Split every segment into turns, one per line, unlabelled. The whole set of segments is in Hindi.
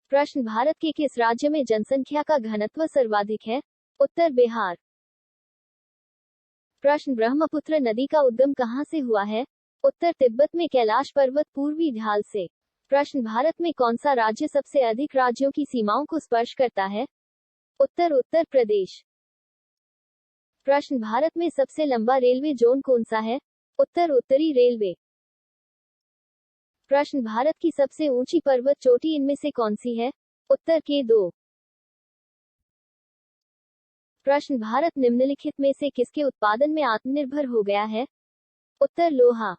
प्रश्न, भारत के किस राज्य में जनसंख्या का घनत्व सर्वाधिक है? उत्तर बिहार। प्रश्न, ब्रह्मपुत्र नदी का उद्गम कहाँ से हुआ है? उत्तर तिब्बत में कैलाश पर्वत पूर्वी ढाल से। प्रश्न, भारत में कौन सा राज्य सबसे अधिक राज्यों की सीमाओं को स्पर्श करता है? उत्तर उत्तर प्रदेश। प्रश्न, भारत में सबसे लंबा रेलवे जोन कौन सा है? उत्तर उत्तरी रेलवे। प्रश्न, भारत की सबसे ऊंची पर्वत चोटी इनमें से कौन सी है? उत्तर K2। प्रश्न, भारत निम्नलिखित में से किसके उत्पादन में आत्मनिर्भर हो गया है? उत्तर लोहा।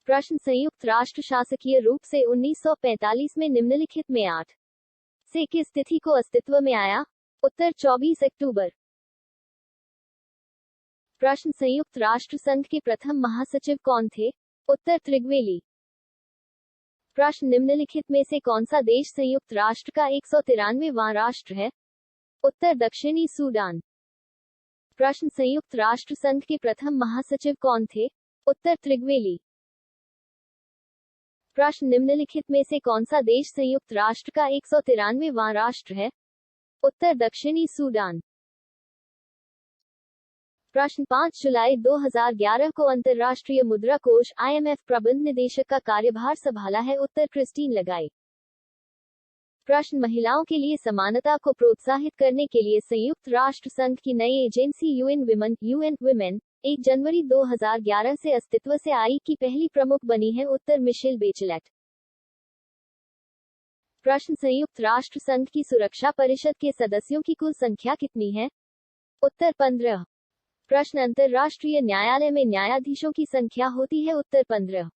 प्रश्न, संयुक्त राष्ट्र शासकीय रूप से 1945 में निम्नलिखित में 8 से किस तिथि को अस्तित्व में आया? उत्तर 24 अक्टूबर। प्रश्न, संयुक्त राष्ट्र संघ के प्रथम महासचिव कौन थे? उत्तर त्रिगवेली। प्रश्न, निम्नलिखित में से कौन सा देश संयुक्त राष्ट्र का 193वां राष्ट्र है? उत्तर दक्षिणी सूडान। प्रश्न, संयुक्त राष्ट्र संघ के प्रथम महासचिव कौन थे? उत्तर त्रिगवेली। प्रश्न, निम्नलिखित में से कौन सा देश संयुक्त राष्ट्र का 193वां राष्ट्र है? उत्तर दक्षिणी सूडान। प्रश्न, 5 जुलाई 2011 को अंतर्राष्ट्रीय मुद्रा कोष IMF प्रबंध निदेशक का कार्यभार संभाला है? उत्तर क्रिस्टीन लगाई। प्रश्न, महिलाओं के लिए समानता को प्रोत्साहित करने के लिए संयुक्त राष्ट्र संघ की नई एजेंसी UN Women 1 जनवरी 2011 से अस्तित्व से आई की पहली प्रमुख बनी है? उत्तर मिशेल बेचेलेट। प्रश्न, संयुक्त राष्ट्र संघ की सुरक्षा परिषद के सदस्यों की कुल संख्या कितनी है? उत्तर 15। प्रश्न, अंतर्राष्ट्रीय न्यायालय में न्यायाधीशों की संख्या होती है? उत्तर 15।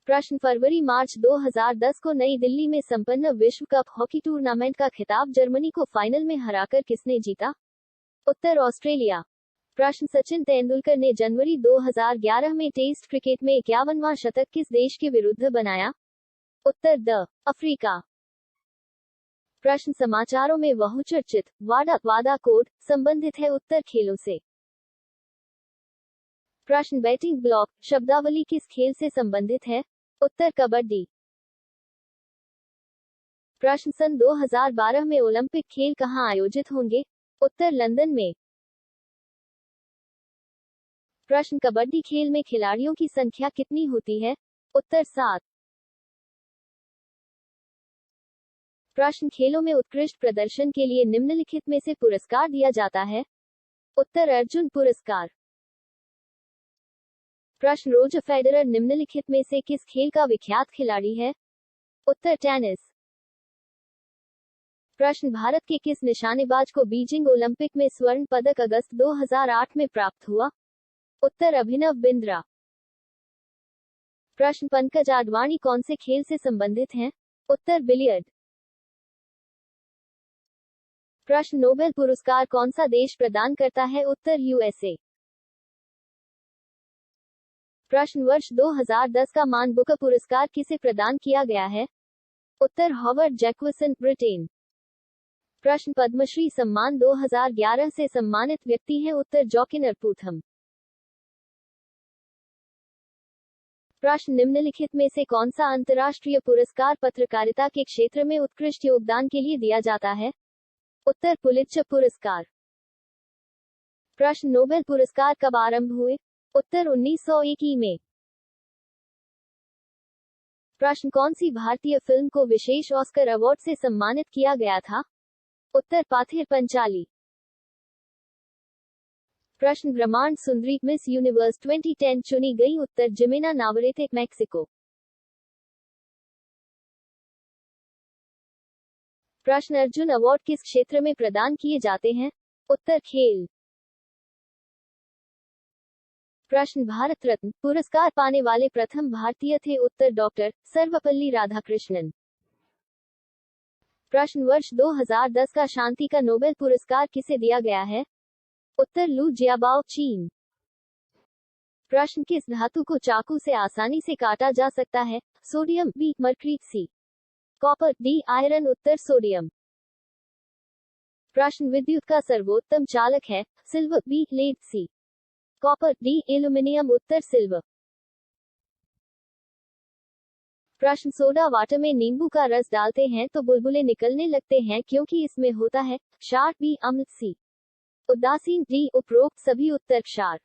प्रश्न, फरवरी मार्च 2010 को नई दिल्ली में संपन्न विश्व कप हॉकी टूर्नामेंट का खिताब जर्मनी को फाइनल में हराकर किसने जीता? उत्तर ऑस्ट्रेलिया। प्रश्न, सचिन तेंदुलकर ने जनवरी 2011 में टेस्ट क्रिकेट में 51वां शतक किस देश के विरुद्ध बनाया? उत्तर द अफ्रीका। प्रश्न, समाचारों में बहुचर्चित वादा कोड संबंधित है? उत्तर खेलों से। प्रश्न, बैटिंग ब्लॉक शब्दावली किस खेल से संबंधित है? उत्तर कबड्डी। प्रश्न, सन 2012 में ओलंपिक खेल कहां आयोजित होंगे? उत्तर लंदन में। प्रश्न, कबड्डी खेल में खिलाड़ियों की संख्या कितनी होती है? उत्तर 7। प्रश्न, खेलों में उत्कृष्ट प्रदर्शन के लिए निम्नलिखित में से पुरस्कार दिया जाता है? उत्तर अर्जुन पुरस्कार। प्रश्न, रोजर फेडरर निम्नलिखित में से किस खेल का विख्यात खिलाड़ी है? उत्तर टेनिस। प्रश्न, भारत के किस निशानेबाज को बीजिंग ओलंपिक में स्वर्ण पदक अगस्त 2008 में प्राप्त हुआ? उत्तर अभिनव बिंद्रा। प्रश्न, पंकज आडवाणी कौन से खेल से संबंधित हैं? उत्तर बिलियर्ड। प्रश्न, नोबेल पुरस्कार कौन सा देश प्रदान करता है? उत्तर USA। प्रश्न, वर्ष 2010 का मान बुकर पुरस्कार किसे प्रदान किया गया है? उत्तर हॉवर्ड जैक्वसन ब्रिटेन। प्रश्न, पद्मश्री सम्मान 2011 से सम्मानित व्यक्ति हैं? उत्तर जोकिन अरपूथम। प्रश्न, निम्नलिखित में से कौन सा अंतर्राष्ट्रीय पुरस्कार पत्रकारिता के क्षेत्र में उत्कृष्ट योगदान के लिए दिया जाता है? उत्तर पुलित्जर पुरस्कार। प्रश्न, नोबेल पुरस्कार कब आरंभ हुए? उत्तर 1901 में। प्रश्न, कौन सी भारतीय फिल्म को विशेष ऑस्कर अवार्ड से सम्मानित किया गया था? उत्तर पाथेर पंचाली। प्रश्न, ब्रह्मांड सुंदरी मिस यूनिवर्स 2010 चुनी गई? उत्तर जिमेना नावरेते मैक्सिको। प्रश्न, अर्जुन अवार्ड किस क्षेत्र में प्रदान किए जाते हैं? उत्तर खेल। प्रश्न, भारत रत्न पुरस्कार पाने वाले प्रथम भारतीय थे? उत्तर डॉक्टर सर्वपल्ली राधाकृष्णन। प्रश्न, वर्ष 2010 का शांति का नोबेल पुरस्कार किसे दिया गया है? उत्तर लू जियाबाओ चीन। प्रश्न, किस धातु को चाकू से आसानी से काटा जा सकता है? Sodium B mercury C copper D iron. उत्तर सोडियम। प्रश्न, विद्युत का सर्वोत्तम चालक है? Silver B lead C copper D aluminium. उत्तर सिल्वर। प्रश्न सोडा वाटर में नींबू का रस डालते हैं तो बुलबुले निकलने लगते हैं क्योंकि इसमें होता है क्षार, बी अम्ल, सी उदासीन, डी उपरोक्त सभी उत्तर क्षार।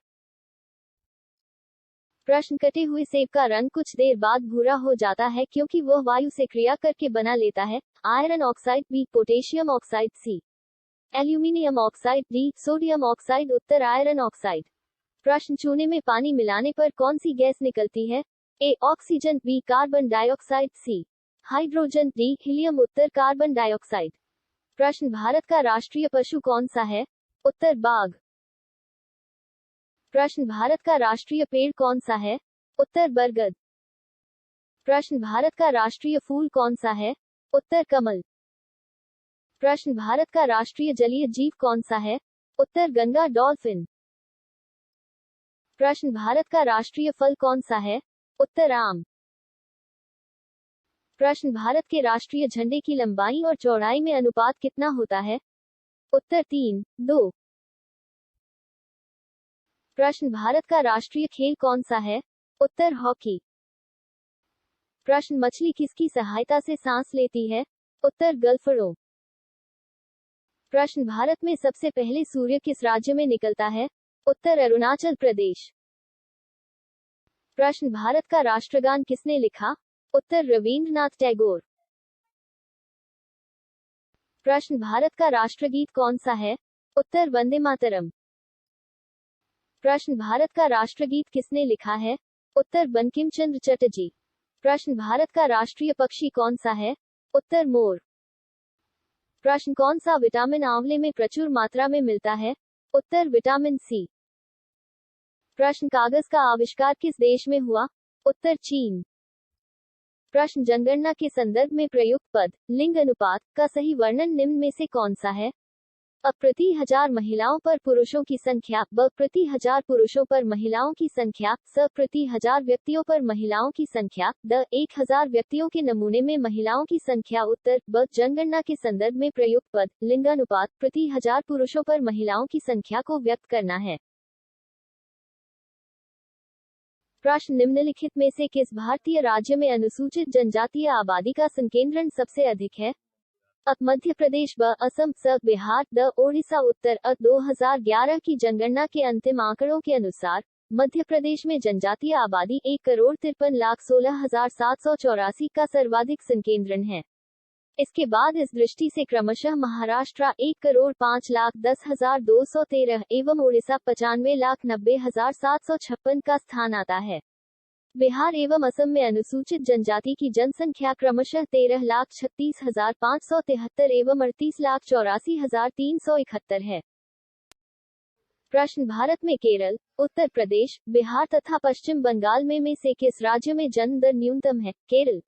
प्रश्न कटे हुए सेब का रंग कुछ देर बाद भूरा हो जाता है क्योंकि वह वायु से क्रिया करके बना लेता है iron oxide, B potassium oxide, C aluminium oxide, D sodium oxide उत्तर आयरन ऑक्साइड। प्रश्न चूने में पानी मिलाने पर कौन सी गैस निकलती है? A oxygen, B carbon dioxide, C hydrogen, D helium उत्तर कार्बन डाइऑक्साइड। प्रश्न भारत का राष्ट्रीय पशु कौन सा है? उत्तर बाघ। प्रश्न भारत का राष्ट्रीय पेड़ कौन सा है? उत्तर बरगद। प्रश्न भारत का राष्ट्रीय फूल कौन सा है? उत्तर कमल। प्रश्न भारत का राष्ट्रीय जलीय जीव कौन सा है? उत्तर गंगा डॉल्फिन। प्रश्न भारत का राष्ट्रीय फल कौन सा है? उत्तर आम। प्रश्न भारत के राष्ट्रीय झंडे की लंबाई और चौड़ाई में अनुपात कितना होता है? उत्तर 3:2। प्रश्न भारत का राष्ट्रीय खेल कौन सा है? उत्तर हॉकी। प्रश्न मछली किसकी सहायता से सांस लेती है? उत्तर गलफड़ों। प्रश्न भारत में सबसे पहले सूर्य किस राज्य में निकलता है? उत्तर अरुणाचल प्रदेश। प्रश्न भारत का राष्ट्रगान किसने लिखा? उत्तर रवींद्रनाथ टैगोर। प्रश्न भारत का राष्ट्रगीत कौन सा है? उत्तर वंदे मातरम। प्रश्न भारत का राष्ट्रगीत किसने लिखा है? उत्तर बंकिम चंद्र चटर्जी। प्रश्न भारत का राष्ट्रीय पक्षी कौन सा है? उत्तर मोर। प्रश्न कौन सा विटामिन आंवले में प्रचुर मात्रा में मिलता है? उत्तर विटामिन सी। प्रश्न कागज का आविष्कार किस देश में हुआ? उत्तर चीन। प्रश्न जनगणना के संदर्भ में प्रयुक्त पद लिंग अनुपात का सही वर्णन निम्न में से कौन सा है? अ प्रति हजार महिलाओं पर पुरुषों की संख्या, ब प्रति हजार पुरुषों पर महिलाओं की संख्या, स प्रति हजार व्यक्तियों पर महिलाओं की संख्या, द 1000 व्यक्तियों के नमूने में महिलाओं की संख्या उत्तर ब जनगणना के संदर्भ में प्रयुक्त पद लिंगानुपात प्रति हजार पुरुषों पर महिलाओं की संख्या को व्यक्त करना है। प्रश्न निम्नलिखित में से किस भारतीय राज्य में अनुसूचित जनजातीय आबादी का संकेंद्रण सबसे अधिक है? अ मध्य प्रदेश, ब असम, स बिहार, द ओडिशा उत्तर। 2011 की जनगणना के अंतिम आंकड़ों के अनुसार मध्य प्रदेश में जनजातीय आबादी 1,53,16,784 का सर्वाधिक संकेंद्रण है। इसके बाद इस दृष्टि से क्रमशः महाराष्ट्र 1,05,10,213 एवं ओडिशा 95,90,756 का स्थान आता है। बिहार एवं असम में अनुसूचित जनजाति की जनसंख्या क्रमशः 13,36,573 एवं 38,84,371 है। प्रश्न भारत में केरल, उत्तर प्रदेश, बिहार तथा पश्चिम बंगाल में से किस राज्य में जन्म दर न्यूनतम है? केरल।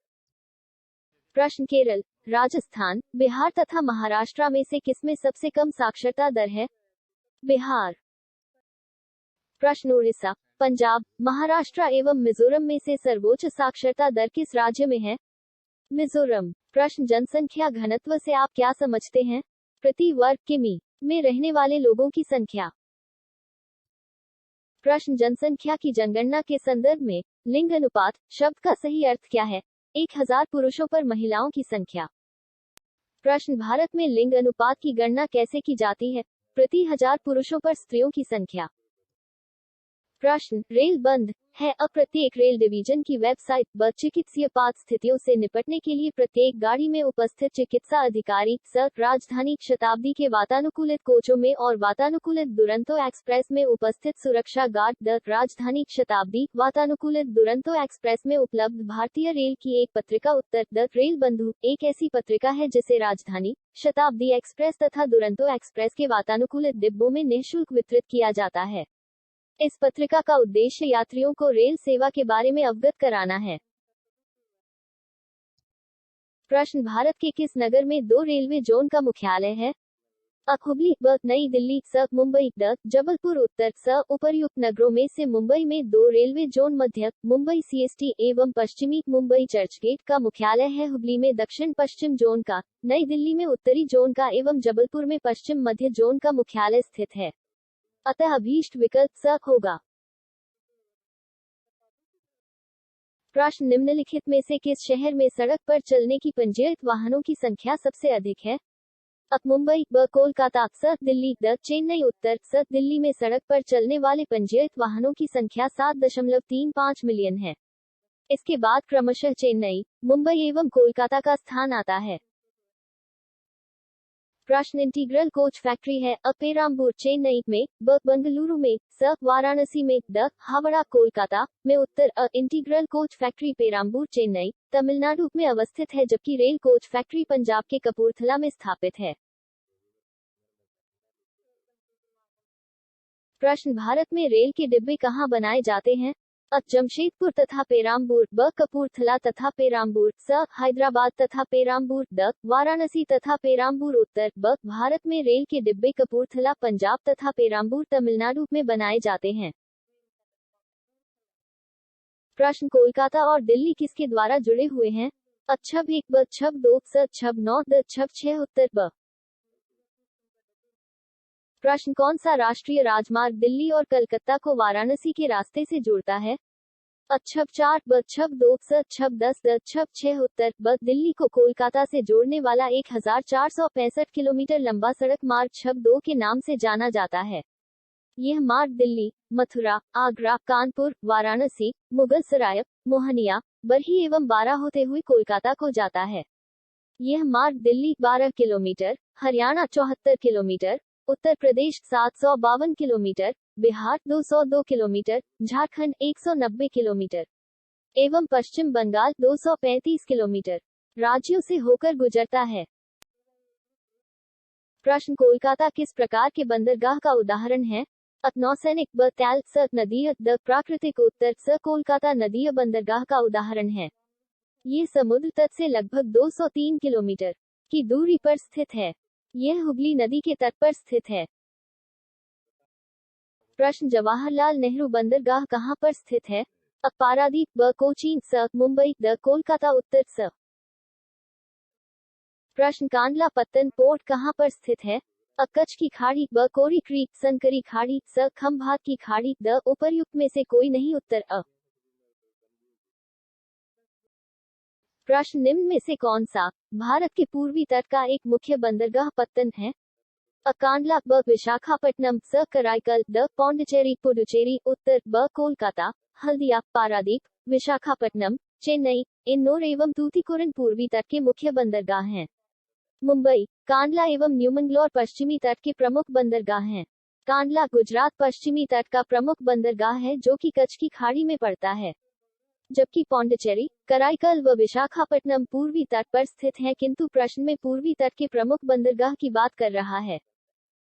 प्रश्न केरल, राजस्थान, बिहार तथा महाराष्ट्र में से किसमें सबसे कम साक्षरता दर है? बिहार। प्रश्न उड़ीसा, पंजाब, महाराष्ट्र एवं मिजोरम में से सर्वोच्च साक्षरता दर किस राज्य में है? मिजोरम। प्रश्न जनसंख्या घनत्व से आप क्या समझते हैं? प्रति वर्ग किमी में रहने वाले लोगों की संख्या। प्रश्न जनसंख्या की जनगणना के संदर्भ में लिंग अनुपात शब्द का सही अर्थ क्या है? 1000 पुरुषों पर महिलाओं की संख्या। प्रश्न भारत में लिंग अनुपात की गणना कैसे की जाती है? प्रति 1000 पुरुषों पर स्त्रियों की संख्या। प्रश्न रेल बंद है। अब प्रत्येक रेल डिवीजन की वेबसाइट ब चिकित्सीय आपात स्थितियों से निपटने के लिए प्रत्येक गाड़ी में उपस्थित चिकित्सा अधिकारी स राजधानी शताब्दी के वातानुकूलित कोचों में और वातानुकूलित दुरंतो एक्सप्रेस में उपस्थित सुरक्षा गार्ड द राजधानी शताब्दी वातानुकूलित दुरंतो एक्सप्रेस में उपलब्ध भारतीय रेल की एक पत्रिका उत्तर द रेल बंधु एक ऐसी पत्रिका है जिसे राजधानी शताब्दी एक्सप्रेस तथा दुरंतो एक्सप्रेस के वातानुकूलित डिब्बों में निःशुल्क वितरित किया जाता है। इस पत्रिका का उद्देश्य यात्रियों को रेल सेवा के बारे में अवगत कराना है। प्रश्न भारत के किस नगर में 2 रेलवे जोन का मुख्यालय है? अ हुबली, ब नई दिल्ली, स मुंबई, द जबलपुर उत्तर। स उपर्युक्त नगरों में से मुंबई में 2 रेलवे जोन मध्य मुंबई सीएसटी एवं पश्चिमी मुंबई चर्चगेट का मुख्यालय है। हुबली में दक्षिण पश्चिम जोन का, नई दिल्ली में उत्तरी जोन का एवं जबलपुर में पश्चिम मध्य जोन का मुख्यालय स्थित है। अतः अभीष्ट विकल्प स होगा। प्रश्न निम्नलिखित में से किस शहर में सड़क पर चलने की पंजीकृत वाहनों की संख्या सबसे अधिक है? अ मुंबई, ब कोलकाता, स दिल्ली, द चेन्नई। उत्तर स दिल्ली में सड़क पर चलने वाले पंजीकृत वाहनों की संख्या 7.35 मिलियन है। इसके बाद क्रमशः चेन्नई, मुंबई एवं कोलकाता का स्थान आता है। प्रश्न इंटीग्रल कोच फैक्ट्री है? अ पेराम्बूर चेन्नई में, ब बंगलुरु में, स वाराणसी में, द हावड़ा कोलकाता में। उत्तर अ integral coach factory Perambur Chennai, Tamil Nadu में अवस्थित है, जबकि रेल कोच फैक्ट्री पंजाब के कपूरथला में स्थापित है। प्रश्न भारत में रेल के डिब्बे कहाँ बनाए जाते हैं? अ जमशेदपुर तथा पेराम्बूर, ब कपूरथला तथा पेराम्बूर, स हैदराबाद तथा पेराम्बूर, द वाराणसी तथा पेराम्बूर। उत्तर ब भारत में रेल के डिब्बे कपूरथला पंजाब तथा पेराम्बूर तमिलनाडु में बनाए जाते हैं। प्रश्न कोलकाता और दिल्ली किसके द्वारा जुड़े हुए हैं? अ छब 1, ब छब 2, स छब 9, द छब 6। उत्तर ब। प्रश्न कौन सा राष्ट्रीय राजमार्ग दिल्ली और कलकत्ता को वाराणसी के रास्ते से जोड़ता है? अ छब 4, ब छब 2, स छब 10, द छब 6। उत्तर ब दिल्ली को कोलकाता से जोड़ने वाला 1465 किलोमीटर लंबा सड़क मार्ग छब 2 के नाम से जाना जाता है। यह मार्ग दिल्ली, मथुरा, आगरा, कानपुर, वाराणसी, मुगल सराय, मोहनिया, बरही एवं बारा होते हुए कोलकाता को जाता है। यह मार्ग Delhi 12 kilometre, Haryana 74 kilometre, Uttar Pradesh 752 kilometre, Bihar 202 kilometre, Jharkhand 190 kilometre एवं पश्चिम बंगाल 235 किलोमीटर राज्यों से होकर गुजरता है। प्रश्न कोलकाता किस प्रकार के बंदरगाह का उदाहरण है? अ नौसैनिक, ब तैल, स नदीय, द प्राकृतिक। उत्तर स कोलकाता नदीय बंदरगाह का उदाहरण है। ये समुद्र तट से लगभग 203 किलोमीटर की दूरी पर स्थित है। यह हुगली नदी के तट पर स्थित है। प्रश्न जवाहरलाल नेहरू बंदरगाह कहाँ पर स्थित है? अ पारादीप, ब कोचीन, स मुंबई, द कोलकाता। उत्तर स। प्रश्न कांडला पत्तन पोर्ट कहाँ पर स्थित है? अ कच्छ की खाड़ी, ब कोरी क्रीक, सनकरी खाड़ी, स खंभात की खाड़ी, द उपर्युक्त में से कोई नहीं। उत्तर अ। प्रश्न निम्न में से कौन सा भारत के पूर्वी तट का एक मुख्य बंदरगाह पत्तन है? अ कांडला, ब विशाखापट्टनम, स कराईकल, द पौंडीचेरी पुडुचेरी। उत्तर ब कोलकाता, हल्दिया, पारादीप, विशाखापट्टनम, चेन्नई, इन्नोर एवं तूतीकोरिन पूर्वी तट के मुख्य बंदरगाह हैं। मुंबई, कांडला एवं न्यूमंगलोर पश्चिमी तट के प्रमुख बंदरगाह हैं। कांडला गुजरात पश्चिमी तट का प्रमुख बंदरगाह है, जो कि कच्छ की खाड़ी में पड़ता है, जबकि पौंडीचेरी, कराईकल व विशाखापट्टनम पूर्वी तट पर स्थित हैं, किंतु प्रश्न में पूर्वी तट के प्रमुख बंदरगाह की बात कर रहा है,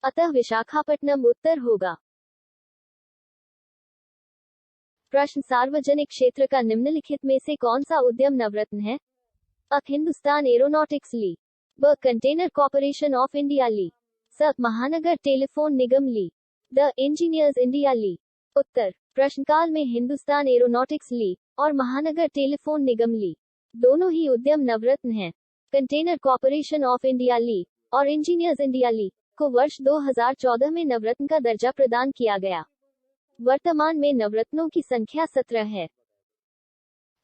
अतः विशाखापट्टनम उत्तर होगा। प्रश्न सार्वजनिक क्षेत्र का निम्नलिखित में से कौन सा उद्यम नवरत्न है? अ हिंदुस्तान एरोनॉटिक्स ली, ब कंटेनर कॉर्पोरेशन ऑफ इंडिया ली, स महानगर टेलीफोन निगम ली, द इंजीनियर्स इंडिया ली। उत्तर प्रश्नकाल में हिंदुस्तान एरोनॉटिक्स ली और महानगर टेलीफोन निगम ली दोनों ही उद्यम नवरत्न हैं। कंटेनर कॉर्पोरेशन ऑफ इंडिया ली और इंजीनियर्स इंडिया ली को वर्ष 2014 में नवरत्न का दर्जा प्रदान किया गया। वर्तमान में नवरत्नों की संख्या 17 है।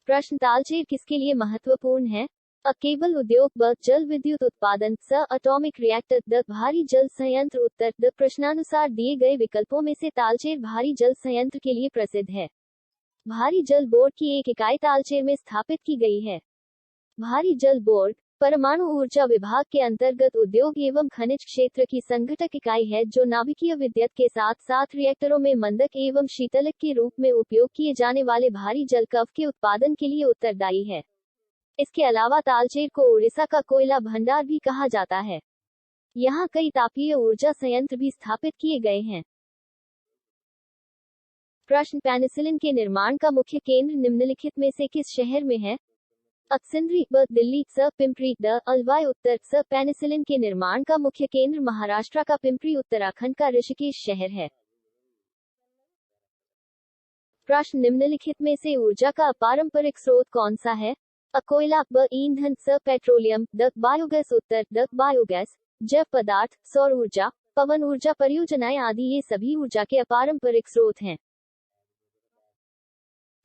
प्रश्न तालचेर किसके लिए महत्वपूर्ण है? अ केबल उद्योग, ब जल विद्युत उत्पादन, स एटॉमिक रिएक्टर, द भारी जल संयंत्र। उत्तर द प्रश्नानुसार दिए गए विकल्पों में से तालचेर भारी जल संयंत्र के लिए प्रसिद्ध है। भारी जल बोर्ड की एक इकाई तालचेर में स्थापित की गई है। भारी जल बोर्ड परमाणु ऊर्जा विभाग के अंतर्गत उद्योग एवं खनिज क्षेत्र की संघटक इकाई है, जो नाभिकीय विद्युत के साथ साथ रिएक्टरों में मंदक एवं शीतलक के रूप में उपयोग किए जाने वाले भारी जल कव के उत्पादन के लिए उत्तरदायी है। इसके अलावा तालचेर को उड़ीसा का कोयला भंडार भी कहा जाता है। यहाँ कई तापीय ऊर्जा संयंत्र भी स्थापित किए गए हैं। प्रश्न पेनिसिलिन के निर्माण का मुख्य केंद्र निम्नलिखित में से किस शहर में है? अ सिंदरी, ब दिल्ली, स पिंपरी, द अलवाई। उत्तर स पेनिसिलिन के निर्माण का मुख्य केंद्र महाराष्ट्र का पिंपरी, उत्तराखंड का ऋषिकेश शहर है। प्रश्न निम्नलिखित में से ऊर्जा का अपारंपरिक स्रोत कौन सा है? अ कोयला, ब ईंधन, स petroleum, the biogas. Uttar the biogas. जैव पदार्थ, सौर ऊर्जा, पवन ऊर्जा परियोजनाएं आदि ये सभी ऊर्जा के अपारंपरिक स्रोत हैं।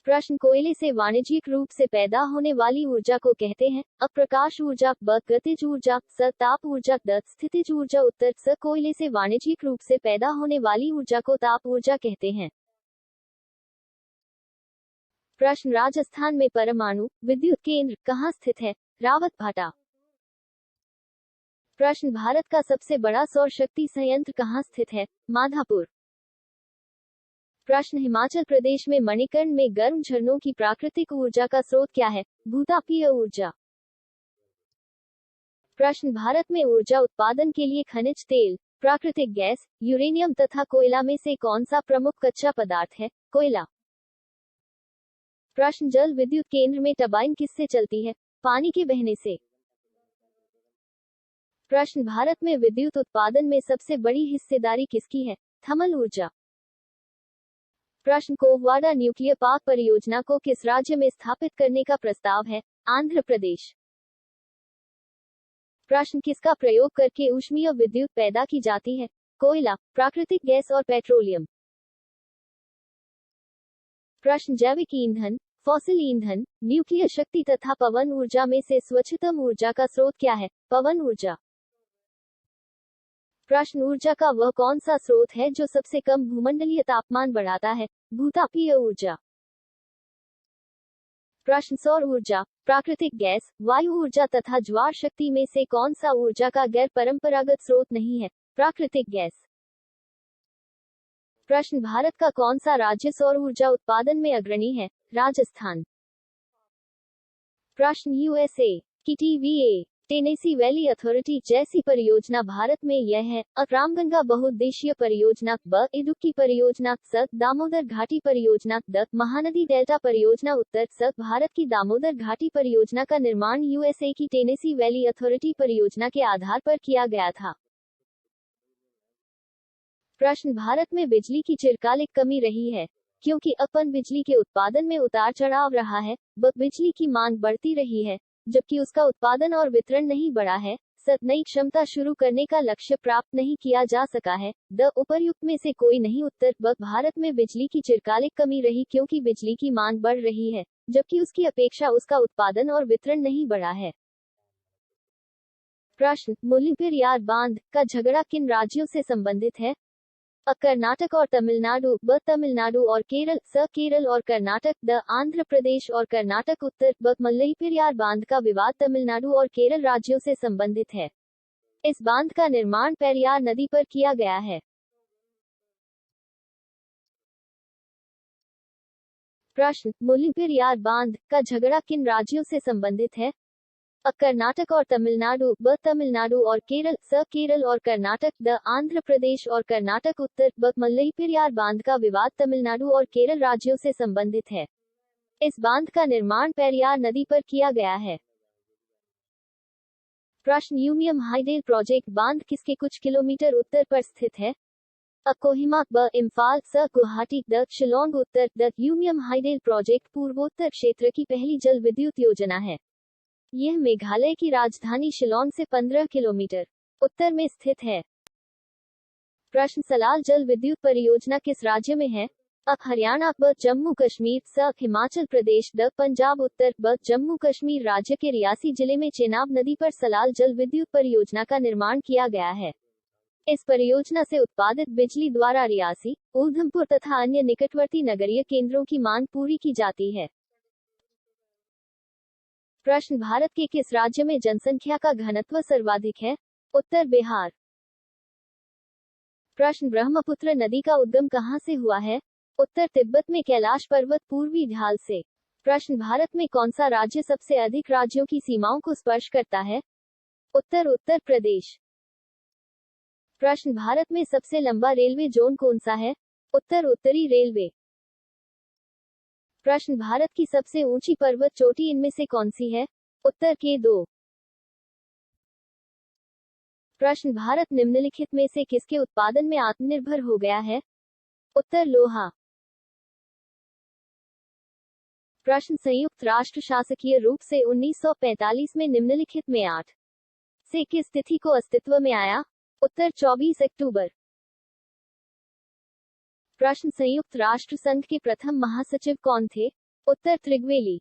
प्रश्न कोयले से वाणिज्यिक रूप से पैदा होने वाली ऊर्जा को कहते हैं? अ प्रकाश ऊर्जा, ब गतिज ऊर्जा, स ताप ऊर्जा, द स्थितिज ऊर्जा। उत्तर स कोयले से वाणिज्यिक रूप से पैदा होने वाली ऊर्जा को ताप ऊर्जा कहते हैं। प्रश्न राजस्थान में परमाणु विद्युत केंद्र कहाँ स्थित है? रावतभाटा। प्रश्न भारत का सबसे बड़ा सौर शक्ति संयंत्र कहाँ स्थित है? माधापुर। प्रश्न हिमाचल प्रदेश में मणिकर्ण में गर्म झरनों की प्राकृतिक ऊर्जा का स्रोत क्या है? भूतापीय ऊर्जा। प्रश्न भारत में ऊर्जा उत्पादन के लिए खनिज तेल, प्राकृतिक गैस, यूरेनियम तथा कोयला में से कौन सा प्रमुख कच्चा पदार्थ है? कोयला। प्रश्न जल विद्युत केंद्र में टरबाइन किससे चलती है? पानी के बहने से। प्रश्न भारत में विद्युत उत्पादन में सबसे बड़ी हिस्सेदारी किसकी है? थर्मल ऊर्जा। प्रश्न कोहवाड़ा न्यूक्लियर पार्क परियोजना को किस राज्य में स्थापित करने का प्रस्ताव है? आंध्र प्रदेश। प्रश्न किसका प्रयोग करके ऊष्मीय विद्युत पैदा की जाती है? कोयला, प्राकृतिक गैस और पेट्रोलियम। प्रश्न जैविक ईंधन, फॉसिल ईंधन, न्यूक्लियर शक्ति तथा पवन ऊर्जा में से स्वच्छतम ऊर्जा का स्रोत क्या है? पवन ऊर्जा। प्रश्न ऊर्जा का वह कौन सा स्रोत है जो सबसे कम भूमंडलीय तापमान बढ़ाता है? भूतापीय ऊर्जा। प्रश्न सौर ऊर्जा, प्राकृतिक गैस, वायु ऊर्जा तथा ज्वार शक्ति में से कौन सा ऊर्जा का गैर परंपरागत स्रोत नहीं है? प्राकृतिक गैस। प्रश्न भारत का कौन सा राज्य सौर ऊर्जा उत्पादन में अग्रणी है? राजस्थान। प्रश्न यूएसए की टीवीए टेनेसी वैली अथॉरिटी जैसी परियोजना भारत में यह है? अ रामगंगा बहुउद्देशीय परियोजना, ब इडुक्की परियोजना, स दामोदर घाटी परियोजना, द महानदी डेल्टा परियोजना। उत्तर स भारत की दामोदर घाटी परियोजना का निर्माण यूएसए की टेनेसी वैली अथॉरिटी परियोजना के आधार पर किया गया था। प्रश्न भारत में बिजली की चिरकालिक कमी रही है क्योंकि अपन बिजली के उत्पादन में उतार चढ़ाव रहा है, ब बिजली की मांग बढ़ती रही है जबकि उसका उत्पादन और वितरण नहीं बढ़ा है, स नई क्षमता शुरू करने का लक्ष्य प्राप्त नहीं किया जा सका है, द उपर्युक्त में से कोई नहीं। उत्तर ब भारत में बिजली की चिरकालिक कमी रही क्योंकि बिजली की मांग बढ़ रही है जबकि उसकी अपेक्षा उसका उत्पादन और वितरण नहीं बढ़ा है। प्रश्न मुल्लपेरियार बांध का झगड़ा किन राज्यों से संबंधित है? अ कर्नाटक और तमिलनाडु, ब तमिलनाडु और केरल, स केरल और कर्नाटक, द आंध्र प्रदेश और कर्नाटक। उत्तर ब मुल्लपेरियार बांध का विवाद तमिलनाडु और केरल राज्यों से संबंधित है। इस बांध का निर्माण पेरियार नदी पर किया गया है। प्रश्न मुल्लपेरियार बांध का झगड़ा किन राज्यों से संबंधित है? अ कर्नाटक और तमिलनाडु, ब तमिलनाडु और केरल, स केरल और कर्नाटक, द आंध्र प्रदेश और कर्नाटक। उत्तर ब मुल्लपेरियार बांध का विवाद तमिलनाडु और केरल राज्यों से संबंधित है। इस बांध का निर्माण पेरियार नदी पर किया गया है। प्रश्न यूमियम हाइडेल प्रोजेक्ट बांध किसके कुछ किलोमीटर उत्तर पर स्थित है? अ कोहिमा, ब इम्फाल, स गुवाहाटी, द शिलोंग। उत्तर द यूमियम हाइडेल प्रोजेक्ट पूर्वोत्तर क्षेत्र की पहली जल विद्युत योजना है। यह मेघालय की राजधानी शिलोंग से 15 किलोमीटर उत्तर में स्थित है। प्रश्न सलाल जल विद्युत परियोजना किस राज्य में है? अ हरियाणा, ब जम्मू कश्मीर, स हिमाचल प्रदेश, द पंजाब। उत्तर ब जम्मू कश्मीर राज्य के रियासी जिले में चेनाब नदी पर सलाल जल विद्युत परियोजना का निर्माण किया गया है। इस परियोजना से उत्पादित बिजली द्वारा रियासी, ऊधमपुर तथा अन्य निकटवर्ती नगरीय केंद्रों की मांग पूरी की जाती है। प्रश्न भारत के किस राज्य में जनसंख्या का घनत्व सर्वाधिक है? उत्तर बिहार। प्रश्न ब्रह्मपुत्र नदी का उद्गम कहां से हुआ है? उत्तर तिब्बत में कैलाश पर्वत पूर्वी ढाल से। प्रश्न भारत में कौन सा राज्य सबसे अधिक राज्यों की सीमाओं को स्पर्श करता है? उत्तर उत्तर प्रदेश। प्रश्न भारत में सबसे लंबा रेलवे जोन कौन सा है? उत्तर उत्तरी रेलवे। प्रश्न भारत की सबसे ऊंची पर्वत चोटी इनमें से कौन सी है? उत्तर के 2। प्रश्न भारत निम्नलिखित में से किसके उत्पादन में आत्मनिर्भर हो गया है? उत्तर लोहा। प्रश्न संयुक्त राष्ट्र शासकीय रूप से 1945 में निम्नलिखित में 8 से किस तिथि को अस्तित्व में आया? उत्तर 24 अक्टूबर। प्रश्न संयुक्त राष्ट्र संघ के प्रथम महासचिव कौन थे? उत्तर त्रिगवेली।